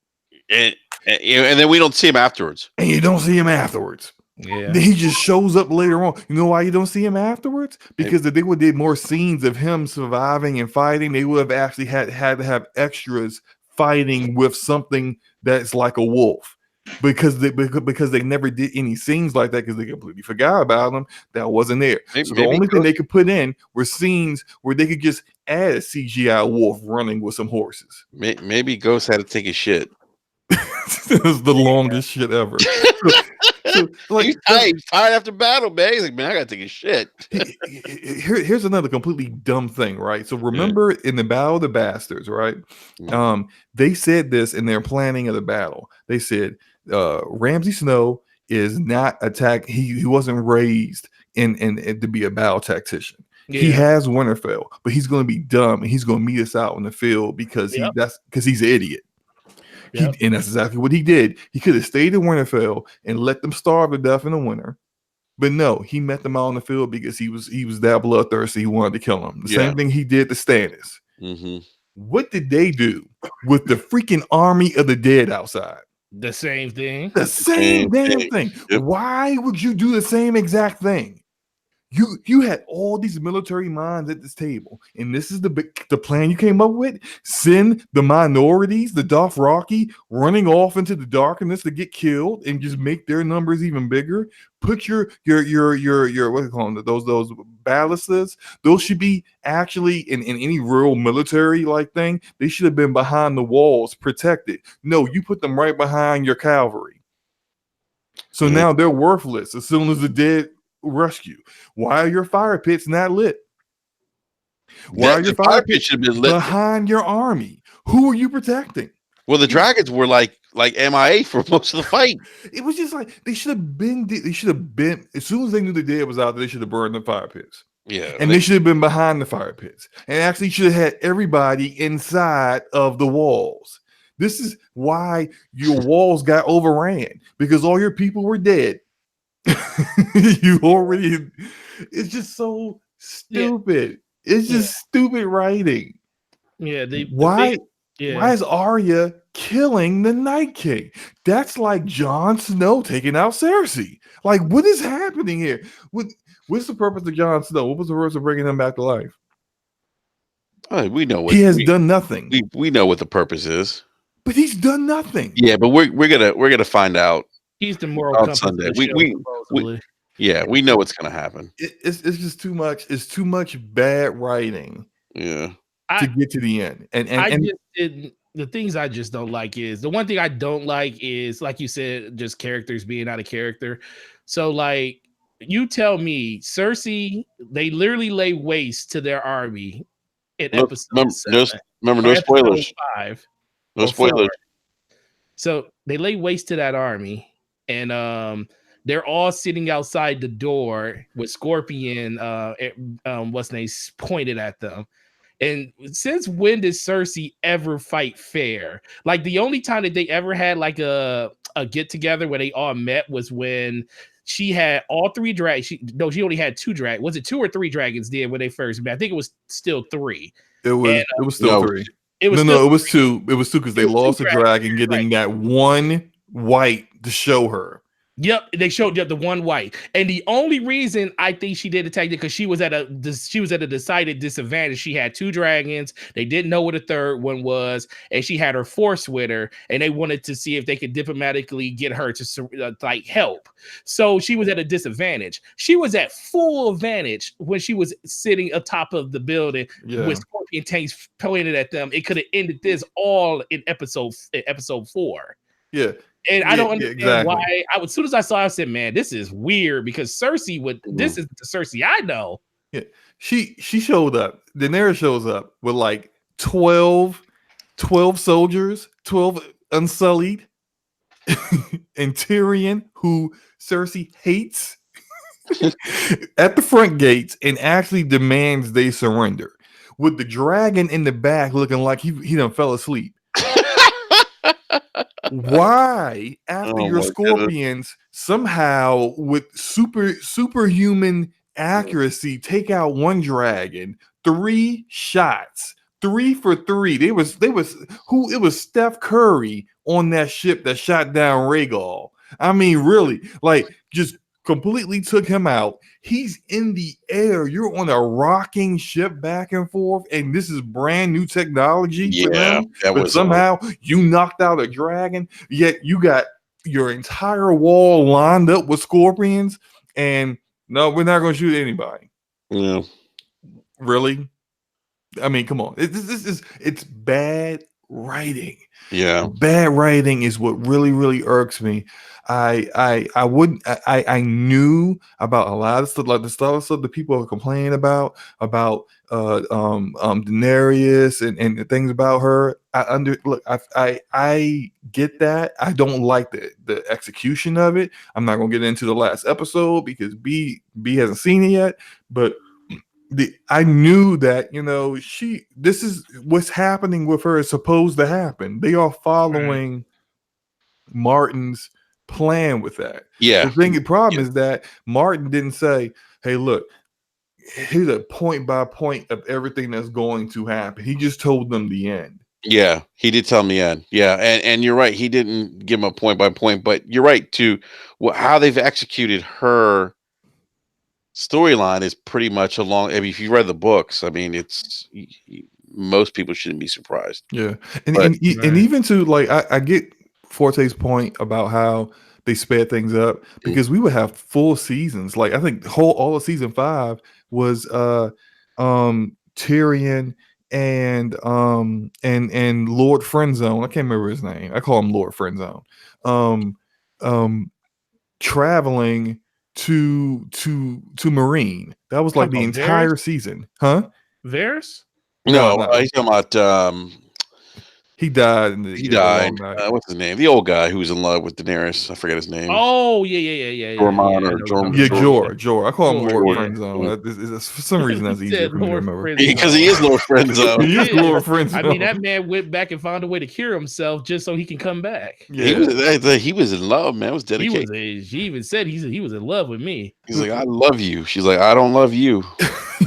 And then we don't see him afterwards. And you don't see him afterwards. Yeah. Then he just shows up later on. You know why you don't see him afterwards? Because if they would did more scenes of him surviving and fighting, they would have actually had to have extras fighting with something that's like a wolf. Because they never did any scenes like that because they completely forgot about them. That wasn't there. So the only thing they could put in were scenes where they could just add a CGI wolf running with some horses. Maybe Ghost had to take a shit. It was the longest shit ever. So, like, he's tired after battle, man. He's like, man, I gotta take a shit. Here's another completely dumb thing, right? So remember in the Battle of the Bastards, right? They said this in their planning of the battle. They said Ramsay Snow is not attacked. He wasn't raised in to be a battle tactician. Yeah. He has Winterfell, but he's going to be dumb and he's going to meet us out in the field because he's an idiot. Yep. And that's exactly what he did. He could have stayed in Winterfell and let them starve to death in the winter, but no, he met them out in the field because he was that bloodthirsty. He wanted to kill them. The same thing he did to Stannis. Mm-hmm. What did they do with the freaking army of the dead outside? The same thing. The same damn thing. Yep. Why would you do the same exact thing? You had all these military minds at this table, and this is the plan you came up with. Send the minorities, the Dothraki, running off into the darkness to get killed, and just make their numbers even bigger. Put your what do you call them? Those ballistas. Those should be actually in any real military like thing. They should have been behind the walls, protected. No, you put them right behind your cavalry. So now they're worthless as soon as the dead rescue. Why are your fire pits not lit? Why are your fire pits should be lit behind your army? Who are you protecting? Well, the dragons were like MIA for most of the fight. It was just like they should have been as soon as they knew the dead was out there, they should have burned the fire pits. Yeah. And they should have been behind the fire pits. And actually should have had everybody inside of the walls. This is why your walls got overran, because all your people were dead. It's just so stupid. It's just stupid writing. Yeah. Why is Arya killing the Night King? That's like Jon Snow taking out Cersei. Like, what is happening here? What's the purpose of Jon Snow? What was the purpose of bringing him back to life? We know what he has done nothing. We know what the purpose is, but he's done nothing. Yeah, but we're gonna find out. He's the moral compass Sunday. We know what's gonna happen. It's just too much. It's too much bad writing. Yeah, to get to the end. And the things I just don't like is the one thing I don't like is, like you said, just characters being out of character. So like, you tell me, Cersei, they literally lay waste to their army in episode 7. No spoilers. 5. No spoilers. So they lay waste to that army. And they're all sitting outside the door with Scorpion, what's name, pointed at them. And since when did Cersei ever fight fair? Like, the only time that they ever had like a get together where they all met was when she had all 3 dragons. She only had 2 dragons. Was it 2 or 3 dragons did when they first met? I think it was still 3. It was still 3. It was 2. It was 2 because they lost a dragon, getting that one white to show her. Yep, they showed the one white, and the only reason I think she did attack it because she was at a decided disadvantage. She had 2 dragons. They didn't know what a third one was, and she had her force with her, and they wanted to see if they could diplomatically get her to like help. So she was at a disadvantage. She was at full advantage when she was sitting atop of the building with Scorpion tanks pointed at them. It could have ended this all in episode 4. Yeah. And I don't understand why. As soon as I saw it, I said, man, this is weird, because Cersei this is the Cersei I know. Yeah. She showed up. Daenerys shows up with like 12 soldiers, 12 unsullied, and Tyrion, who Cersei hates, at the front gates and actually demands they surrender. with the dragon in the back looking like he done fell asleep. Why, after your scorpions somehow with superhuman accuracy take out one dragon, 3 shots, 3 for 3. It was Steph Curry on that ship that shot down Rhaegal. I mean, really, like just completely took him out. He's in the air. You're on a rocking ship back and forth, and this is brand new technology for them. But somehow you knocked out a dragon, yet you got your entire wall lined up with scorpions, and no, we're not going to shoot anybody. Yeah. Really? I mean, come on. It's bad writing. Yeah. Bad writing is what really, really irks me. I knew about a lot of stuff, like the stuff that people are complaining about Daenerys and things about her. I get that. I don't like the execution of it. I'm not gonna get into the last episode because B hasn't seen it yet, but I knew that, this is what's happening with her is supposed to happen. They are following Martin's plan with that. Yeah. The problem is that Martin didn't say, hey, look, here's a point by point of everything that's going to happen. He just told them the end. Yeah, he did tell them the end. Yeah, and you're right. He didn't give them a point by point, but you're right too. How they've executed her storyline is pretty much along. I mean, if you read the books, I mean, it's most people shouldn't be surprised. Yeah, and even to like, I get Forte's point about how they sped things up because we would have full seasons. Like I think all of season 5 was Tyrion and Lord Friendzone. I can't remember his name. I call him Lord Friendzone. Traveling to Marine. That was like the entire season, huh? Varys? No, he's talking about he died. He died. What's his name? The old guy who was in love with Daenerys. I forget his name. Oh, yeah. Jor. I call him Lord Friendzone. For some reason, that's easier for me to remember. Because he is Lord Friendzone. He is Lord Friendzone. I mean, that man went back and found a way to cure himself just so he can come back. Yeah. He was in love, man. It was dedicated. She even said he was in love with me. He's like, I love you. She's like, I don't love you.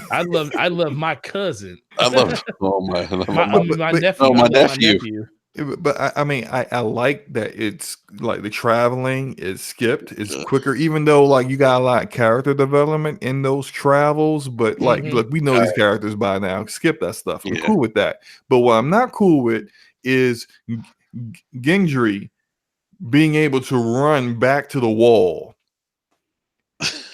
I love my cousin. I love my nephew. My nephew. But I mean, I like that it's like the traveling is skipped. It's quicker, even though like you got a lot of character development in those travels. But like, look, we know these characters by now. Skip that stuff. I'm cool with that. But what I'm not cool with is Gendry being able to run back to the wall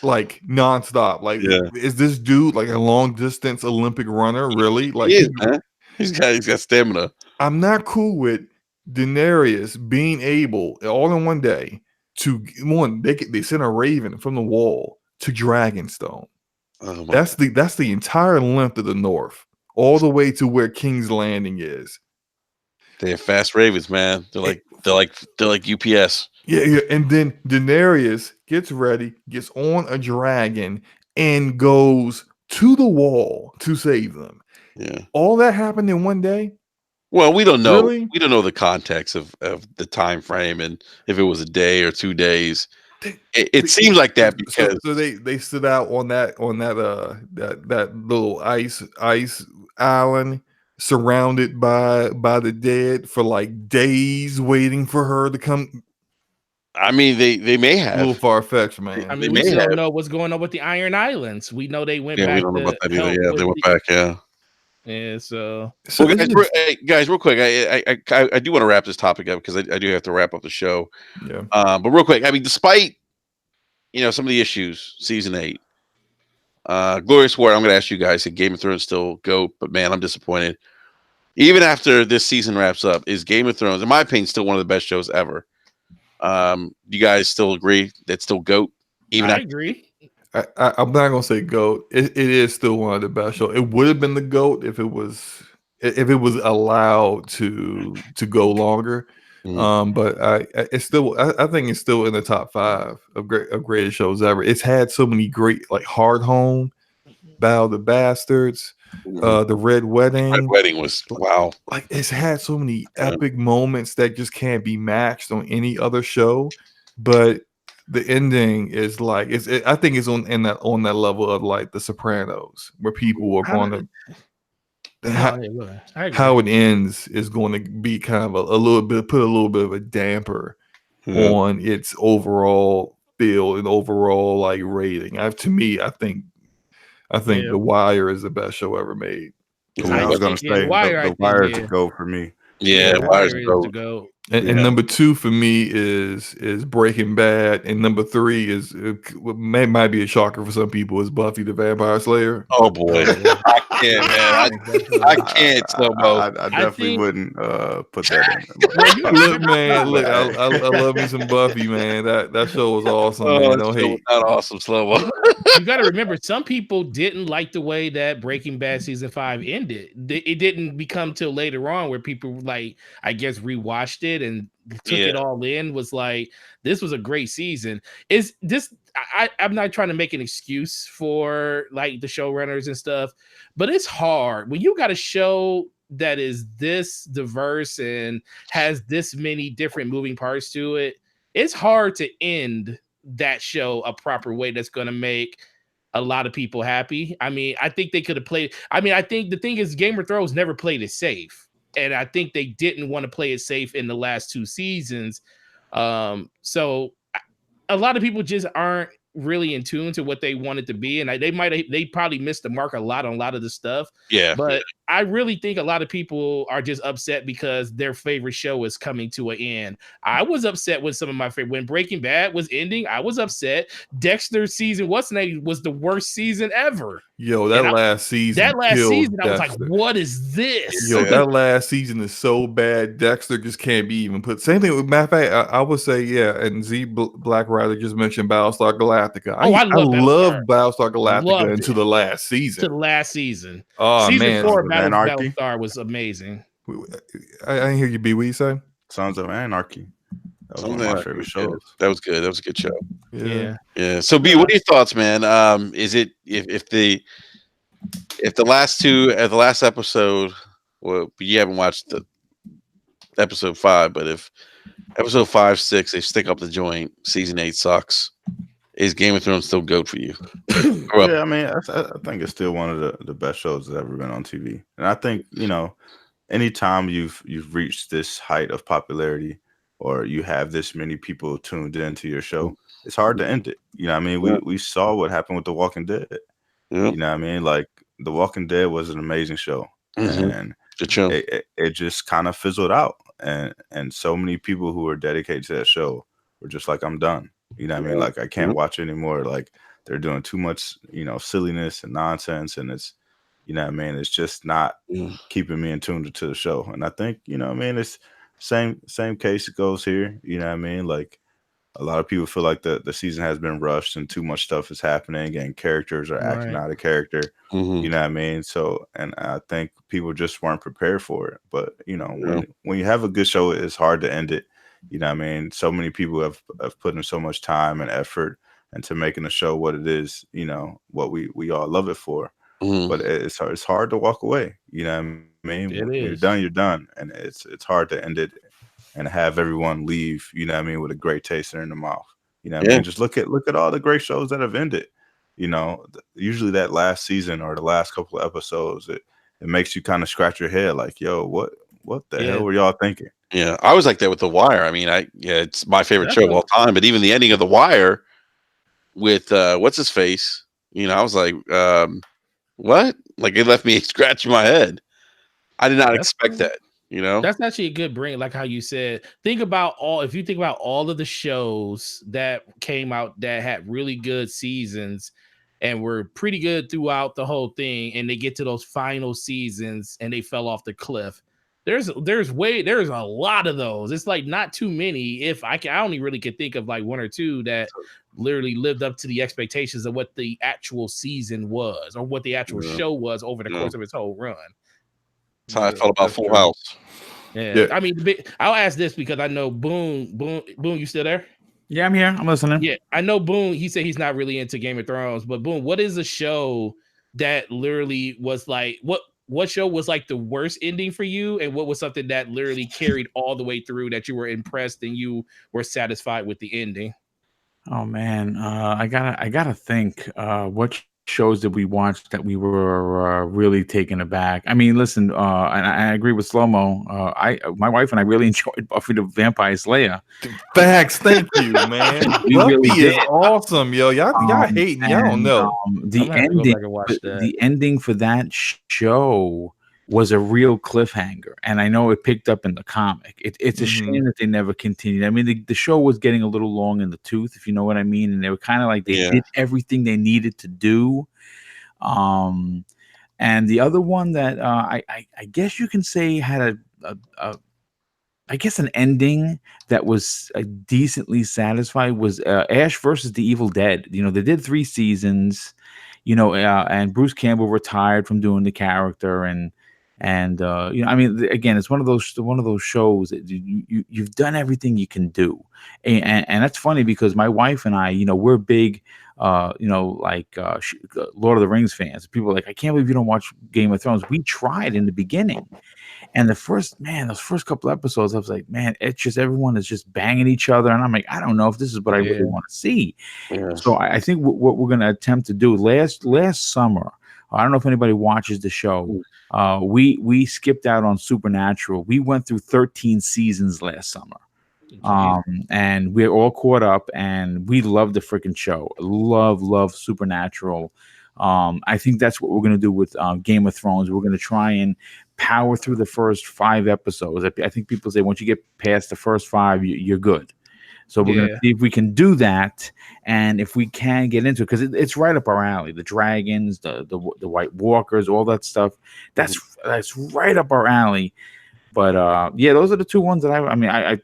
like nonstop. Like, is this dude like a long distance Olympic runner? Really? Like, man. He's got stamina. I'm not cool with Daenerys being able all in one day to they sent a raven from the wall to Dragonstone. That's the entire length of the north, all the way to where King's Landing is. They have fast ravens, man. They're like UPS. Yeah. And then Daenerys gets ready, gets on a dragon, and goes to the wall to save them. Yeah. All that happened in one day. Well, we don't know. Really? We don't know the context of the time frame and if it was a day or 2 days. It seems like that because so they stood out on that little ice island surrounded by the dead for like days waiting for her to come. I mean, they may have. A little far-fetched, man. I mean, we still don't know what's going on with the Iron Islands. We know they went back. We don't know about that either. Yeah, they went back. Yeah. Yeah. So guys, real quick, I do want to wrap this topic up because I do have to wrap up the show. Yeah. But real quick, I mean, despite some of the issues, season 8, Glorious War. I'm going to ask you guys: Game of Thrones still GOAT? But man, I'm disappointed. Even after this season wraps up, is Game of Thrones, in my opinion, still one of the best shows ever? You guys still agree that's still GOAT? I agree. I'm not gonna say GOAT. It is still one of the best shows. It would have been the GOAT if it was allowed to go longer. But I think it's still in the top 5 of greatest shows ever. It's had so many great like Hard Home. Battle of the Bastards, the Red Wedding. Red Wedding was wow. Like it's had so many epic moments that just can't be matched on any other show. But the ending is like I think it's on that level of like The Sopranos, where people are going to how it ends is going to be kind of a little bit, put a little bit of a damper on its overall feel and overall like rating. To me, I think The Wire is the best show ever made. I was going to say The Wire is a go for me. Yeah, Wire's a go. And number 2 for me is Breaking Bad, and number 3 is might be a shocker for some people, is Buffy the Vampire Slayer. Oh boy, I can't, man. I can't. I definitely wouldn't put that in. Look, man, I love me some Buffy, man. That show was awesome. Man. Don't hate. Not awesome, Slow-Mo. You got to remember, some people didn't like the way that Breaking Bad season 5 ended. It didn't become till later on where people I guess rewatched it and took it all in, was like, this was a great season. Is this I'm not trying to make an excuse for like the showrunners and stuff, but it's hard when you got a show that is this diverse and has this many different moving parts to it. It's hard to end that show a proper way that's going to make a lot of people happy. I mean, I think they could have played. I mean, I think the thing is, Game of Thrones never played it safe. And I think they didn't want to play it safe in the last 2 seasons. So a lot of people just aren't really in tune to what they want it to be. And they probably missed the mark on a lot of the stuff. Yeah. But I really think a lot of people are just upset because their favorite show is coming to an end. I was upset with some of my favorite. When Breaking Bad was ending, I was upset. Dexter's season, was the worst season ever. Yo, that last season, I was like, what is this? Yo, that last season is so bad. Dexter just can't be even put. Same thing with, matter of fact, I would say, and Z Black Rider just mentioned Battlestar Galactica. I love Battlestar Galactica into the last season. Oh, season 4 of Battlestar was amazing. I didn't hear you, B. What you say? Sons of Anarchy. That was one of my favorite shows. That was good. That was a good show. Yeah. So, B, what are your thoughts, man? Is it if the last episode? Well, you haven't watched the episode 5, but if episode 5, 6, they stick up the joint, season 8 sucks. Is Game of Thrones still GOAT for you? Yeah, I mean, I think it's still one of the best shows that's ever been on TV, and I think anytime you've reached this height of popularity, or you have this many people tuned into your show, it's hard to end it. You know what I mean? We saw what happened with The Walking Dead. You know what I mean? Like, The Walking Dead was an amazing show, and it just kind of fizzled out, and so many people who were dedicated to that show were just like, I'm done. You know what I mean? Like, I can't watch anymore. Like, they're doing too much, silliness and nonsense, and it's, you know what I mean? It's just not keeping me in tune to the show. And I think, it's same case it goes here. You know what I mean? Like, a lot of people feel like the season has been rushed and too much stuff is happening and characters are acting out of character. You know what I mean? So, and I think people just weren't prepared for it. But, when you have a good show, it's hard to end it. You know what I mean? So many people have put in so much time and effort into making the show what it is, what we all love it for. But it's hard to walk away. You know what I mean? When you're done, you're done. And it's hard to end it and have everyone leave, you know what I mean, with a great taste in their mouth. You know what I mean? Just look at all the great shows that have ended. Usually that last season or the last couple of episodes, it makes you kind of scratch your head like, yo, what the hell were y'all thinking? Yeah, I was like that with The Wire. I mean, it's my favorite show of all time. But even the ending of The Wire with what's his face, I was like, what? Like, it left me scratching my head. I did not expect that. That's actually a good bring. Like how you said, if you think about all of the shows that came out that had really good seasons and were pretty good throughout the whole thing, and they get to those final seasons and they fell off the cliff. There's a lot of those. It's like not too many. I only really could think of like 1 or 2 that literally lived up to the expectations of what the actual season was or what the actual show was over the course of its whole run. That's how I felt about Full House. Yeah. I mean, I'll ask this because I know Boone, you still there? Yeah, I'm here. I'm listening. Yeah, I know Boone. He said he's not really into Game of Thrones, but Boone, what is a show that literally was like what show was like the worst ending for you, and what was something that literally carried all the way through that you were impressed and you were satisfied with the ending? Oh man, I gotta think. What shows did we watch that we were really taken aback? I mean, listen, and I agree with Slow Mo. My wife and I really enjoyed Buffy the Vampire Slayer. Facts, thank you, man. We Buffy really is did. awesome, yo. Y'all hating, y'all don't know. The I'm gonna have to go ending, back and watch that. the ending for that show was a real cliffhanger, and I know it picked up in the comic. It's a shame that they never continued. I mean, the show was getting a little long in the tooth, if you know what I mean, and they were kind of like they did everything they needed to do. And the other one that I guess you can say had I guess an ending that was decently satisfied was Ash versus the Evil Dead. You know, they did 3 seasons, and Bruce Campbell retired from doing the character, and I mean, again, it's one of those shows that you've done everything you can do, and that's funny because my wife and I, we're big, Lord of the Rings fans. People are like, I can't believe you don't watch Game of Thrones. We tried in the beginning. And those first couple episodes, I was like, man, it's just everyone is just banging each other. And I'm like, I don't know if this is what I really want to see. Yeah. So I think what we're going to attempt to do last summer, I don't know if anybody watches the show. We skipped out on Supernatural. We went through 13 seasons last summer. And we're all caught up and we love the freaking show. Love Supernatural. I think that's what we're going to do with Game of Thrones. We're going to try and power through the first 5 episodes. I think people say once you get past the first 5, you're good. So we're going to see if we can do that, and if we can get into it, because it's right up our alley. The dragons, the White Walkers, all that stuff. That's right up our alley. But those are the 2 ones that I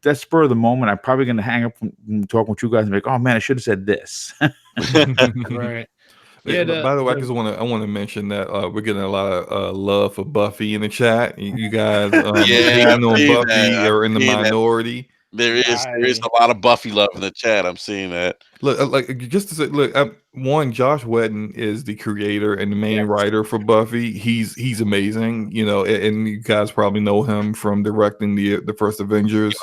that spur of the moment, I'm probably going to hang up from talking with you guys and be like, oh man, I should have said this. Right. Yeah. By the way, I want to mention that we're getting a lot of love for Buffy in the chat. You guys, hating on Buffy or in the minority. There is a lot of Buffy love in the chat. I'm seeing that. Look, just to say, look, Josh Whedon is the creator and the main writer for Buffy. He's amazing, and you guys probably know him from directing the first Avengers.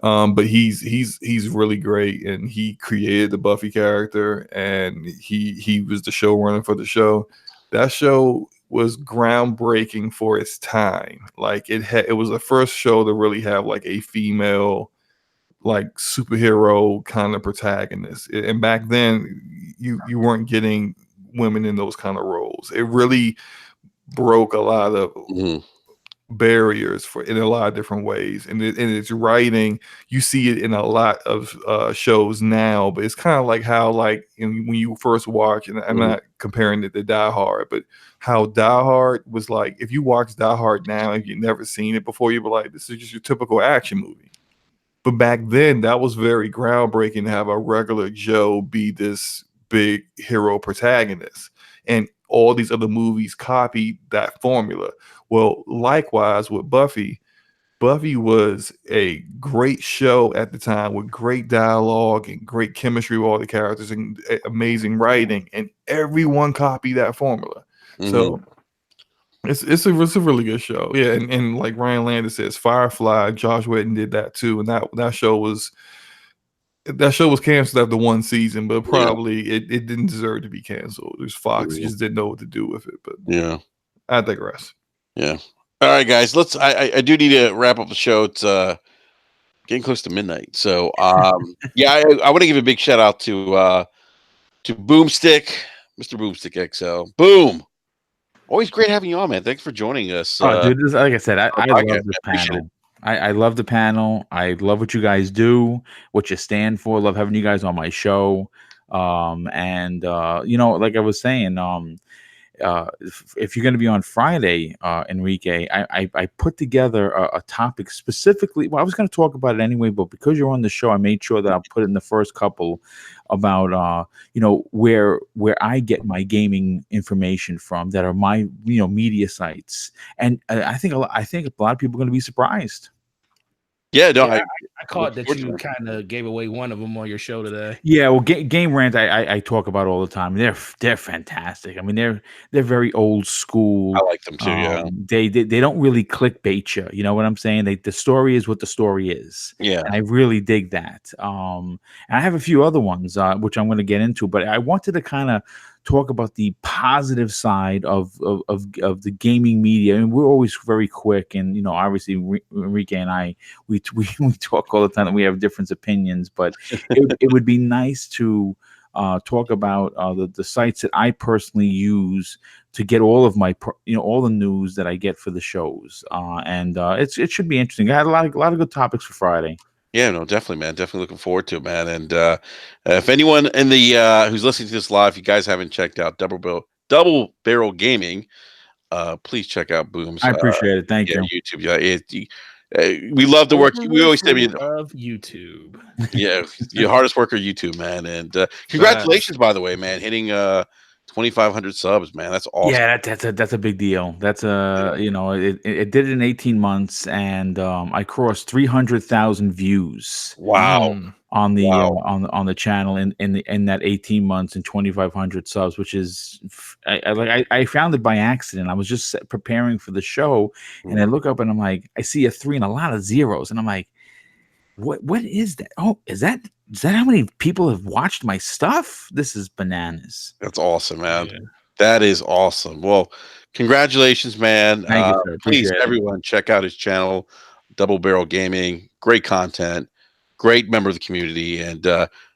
But he's really great, and he created the Buffy character, and he was the showrunner for the show. That show was groundbreaking for its time. Like it was the first show to really have like a female like superhero kind of protagonist. And back then you weren't getting women in those kind of roles. It really broke a lot of barriers in a lot of different ways. And its writing, you see it in a lot of shows now, but it's kind of like how when you first watch, and I'm not comparing it to Die Hard, but how Die Hard was like, if you watch Die Hard now and you've never seen it before, you'd be like, this is just your typical action movie. But back then, that was very groundbreaking to have a regular Joe be this big hero protagonist. And all these other movies copied that formula. Well, likewise with Buffy was a great show at the time with great dialogue and great chemistry with all the characters and amazing writing. And everyone copied that formula. So it's a really good show. Yeah, and like Ryan Landis says, Firefly, Josh Whedon did that too, and that show was canceled after 1 season, but probably it didn't deserve to be canceled. There's Fox just didn't know what to do with it. But I digress. Yeah. All right, guys. I do need to wrap up the show. It's getting close to midnight, so I want to give a big shout out to Boomstick, Mr. Boomstick XL. Boom. Always great having you on, man. Thanks for joining us. Dude, like I said, I love this panel. I love the panel. I love what you guys do, what you stand for. Love having you guys on my show. Like I was saying, if you're going to be on Friday, Enrique, I put together a topic specifically. Well, I was going to talk about it anyway, but because you're on the show, I made sure that I put it in the first couple about where I get my gaming information from that are my media sites, and I think a lot of people are going to be surprised. Yeah, no, I caught that forward you to it. kind of gave away one of them on your show today. Yeah, well, Game Rant, I talk about all the time. They're fantastic. I mean, they're very old school. I like them too. Yeah, They don't really clickbait you. You know what I'm saying? The story is what the story is. yeah. And I really dig that. And I have a few other ones which I'm going to get into, but I wanted to kind of talk about the positive side of the gaming media. And we're always very quick, and obviously Enrique and I we talk all the time, and we have different opinions, but it would be nice to talk about the sites that I personally use to get all of my all the news that I get for the shows, and it should be interesting. I had a lot of good topics for Friday. Yeah, no, definitely, man. Definitely looking forward to it, man. And if anyone in the who's listening to this live, if you guys haven't checked out Double Barrel Gaming, please check out Boom's. I appreciate it. Thank you. YouTube. Yeah, we love the work. We always say of YouTube. Yeah, your hardest worker, YouTube, man. And congratulations, by the way, man, hitting 2,500 subs, man. That's awesome. Yeah, that's a big deal. That's it did it in 18 months, and I crossed 300,000 views. Wow. On the on the channel in that 18 months and 2,500 subs, which is I found it by accident. I was just preparing for the show, and I look up and I'm like, I see a 3 and a lot of zeros, and I'm like, what is that? Oh, is that how many people have watched my stuff? This is bananas. That's awesome, man. Yeah. That is awesome. Well, congratulations, man. Thank you, sir. Please, everyone, check out his channel, Double Barrel Gaming. Great content. Great member of the community. And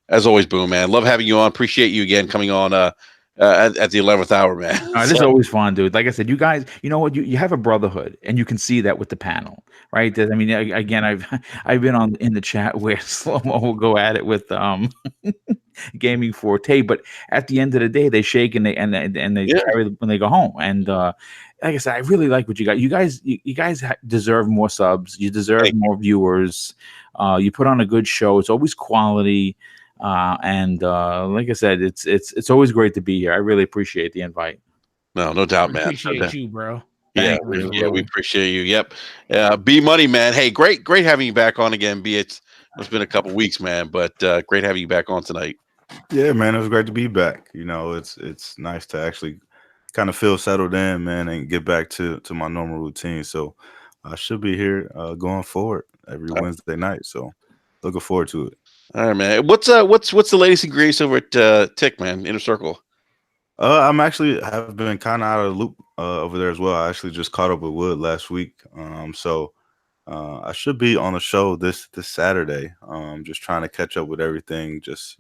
as always, Boom, man. Love having you on. Appreciate you again coming on at the 11th hour, man. This is always fun, dude. Like I said, you guys, you know what? You have a brotherhood, and you can see that with the panel, right? I mean, again, I've been in the chat where Slow-Mo will go at it with Gaming Forte, but at the end of the day, they shake and they carry when they go home. And like I said, I really like what you got. You guys deserve more subs. You deserve more viewers. You put on a good show. It's always quality. And like I said, it's always great to be here. I really appreciate the invite. No doubt, man. Appreciate you, bro. Yeah, we appreciate you. Yep. B Money, man. Hey, great having you back on again. It's been a couple weeks, man, but great having you back on tonight. Yeah, man, it was great to be back. It's nice to actually kind of feel settled in, man, and get back to my normal routine. So I should be here going forward every Wednesday night. So looking forward to it. All right, man. What's the latest and greatest over at Tick, man? Inner Circle. I'm actually have been kind of out of the loop over there as well. I actually just caught up with Wood last week. So I should be on the show this Saturday. Just trying to catch up with everything. Just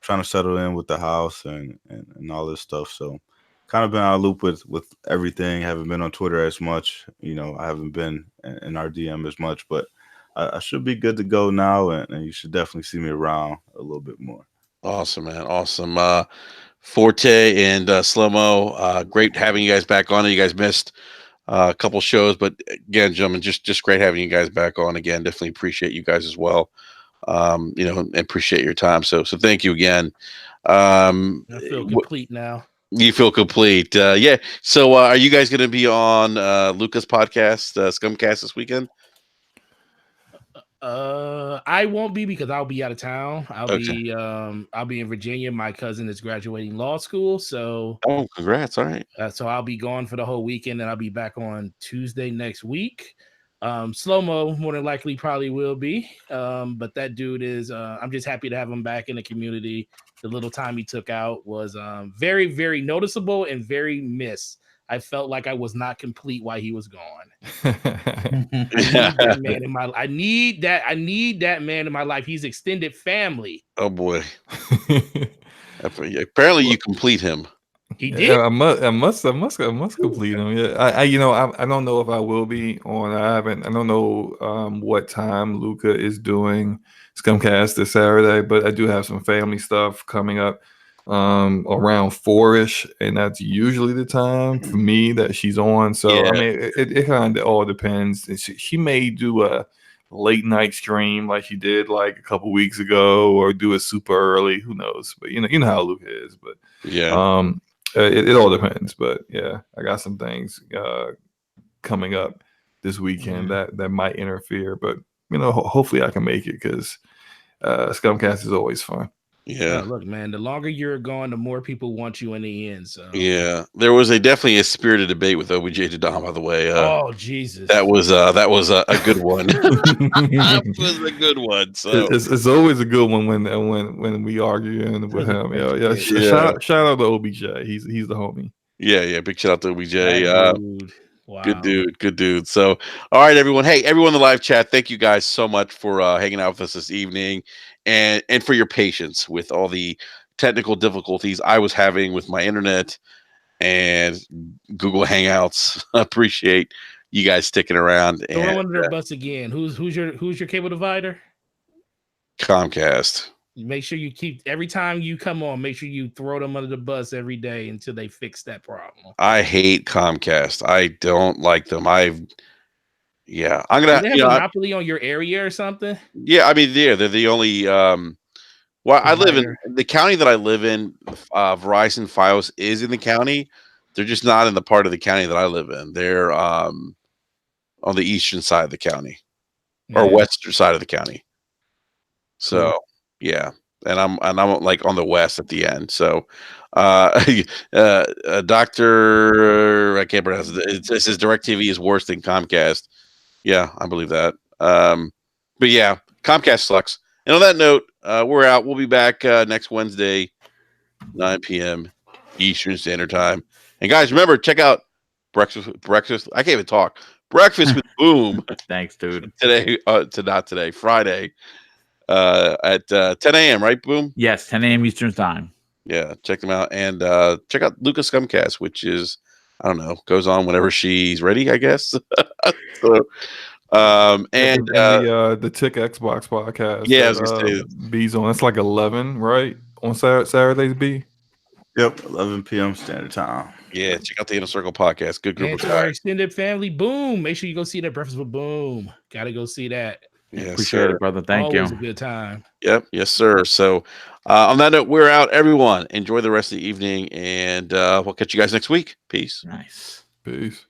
trying to settle in with the house and all this stuff. So kind of been out of loop with everything. Haven't been on Twitter as much. I haven't been in our DM as much, but I should be good to go now, and you should definitely see me around a little bit more. Awesome, man. Awesome. Forte and Slow-Mo, great having you guys back on. You guys missed a couple shows, but again, gentlemen, just great having you guys back on again. Definitely appreciate you guys as well. And appreciate your time. So thank you again. I feel complete now. You feel complete. Yeah. So are you guys going to be on Luca's podcast, Scumcast, this weekend? I won't be because I'll be out of town. I'll be in Virginia. My cousin is graduating law school, so congrats! All right. So I'll be gone for the whole weekend, and I'll be back on Tuesday next week. Slow-Mo more than likely probably will be, but that dude is. I'm just happy to have him back in the community. The little time he took out was very, very noticeable and very missed. I felt like I was not complete while he was gone. I need that man in my life. He's extended family. Oh boy. Apparently you complete him. He did. Yeah, I must complete him. Yeah. I don't know if I will be on. I don't know what time Luca is doing Scumcast this Saturday, but I do have some family stuff coming up around 4-ish, and that's usually the time for me that she's on. So I mean, it kind of all depends. She may do a late night stream like she did like a couple weeks ago, or do it super early. Who knows? But you know how Luca is. But it all depends. But yeah, I got some things coming up this weekend that might interfere. But hopefully I can make it because Scumcast is always fun. Yeah. Look, man, the longer you're gone, the more people want you in the end. So Yeah, there was definitely a spirited debate with OBJ to Dom, by the way. oh Jesus, that was a good one. That was a good one. So it's always a good one when we argue with him. Yeah. Shout out to OBJ. He's the homie. Yeah. Big shout out to OBJ. dude. Wow. Good dude. So, all right, everyone. Hey, everyone in the live chat, thank you guys so much for hanging out with us this evening, and for your patience with all the technical difficulties I was having with my internet and Google Hangouts. Appreciate you guys sticking around. Throw them under the bus again. Who's your cable divider? Comcast. Make sure you keep every time you come on. Make sure you throw them under the bus every day until they fix that problem. I hate Comcast. I don't like them. I'm gonna. Do they have a monopoly on your area or something? Yeah, I mean, they're the only. I live in the county that I live in. Verizon Fios is in the county. They're just not in the part of the county that I live in. They're on the eastern side of the county, or western side of the county. So yeah, and I'm like on the west at the end. So, Doctor, I can't pronounce it. It says DirecTV is worse than Comcast. Yeah, I believe that. But yeah, Comcast sucks. And on that note, we're out. We'll be back next Wednesday, 9 p.m. Eastern Standard Time. And guys, remember, check out breakfast. I can't even talk. Breakfast with Boom. Thanks, dude. Today, not today, Friday, at 10 a.m. Right, Boom? Yes, 10 a.m. Eastern Time. Yeah, check them out, and check out Lucas Scumcast, which is, I don't know, goes on whenever she's ready, I guess. So, and the Tick Xbox podcast. Yeah, I was gonna say B's on. It's like 11, right? On Saturdays, B. Yep, 11 p.m. Standard Time. Yeah, check out the Inner Circle podcast. Good group and of to our guys. extended family, Boom. Make sure you go see that Breakfast with Boom. Gotta go see that. Yes, appreciate it, brother. Thank Always you. a good time. Yep, yes, sir. So, on that note, we're out. Everyone, enjoy the rest of the evening, and we'll catch you guys next week. Peace. Nice. Peace.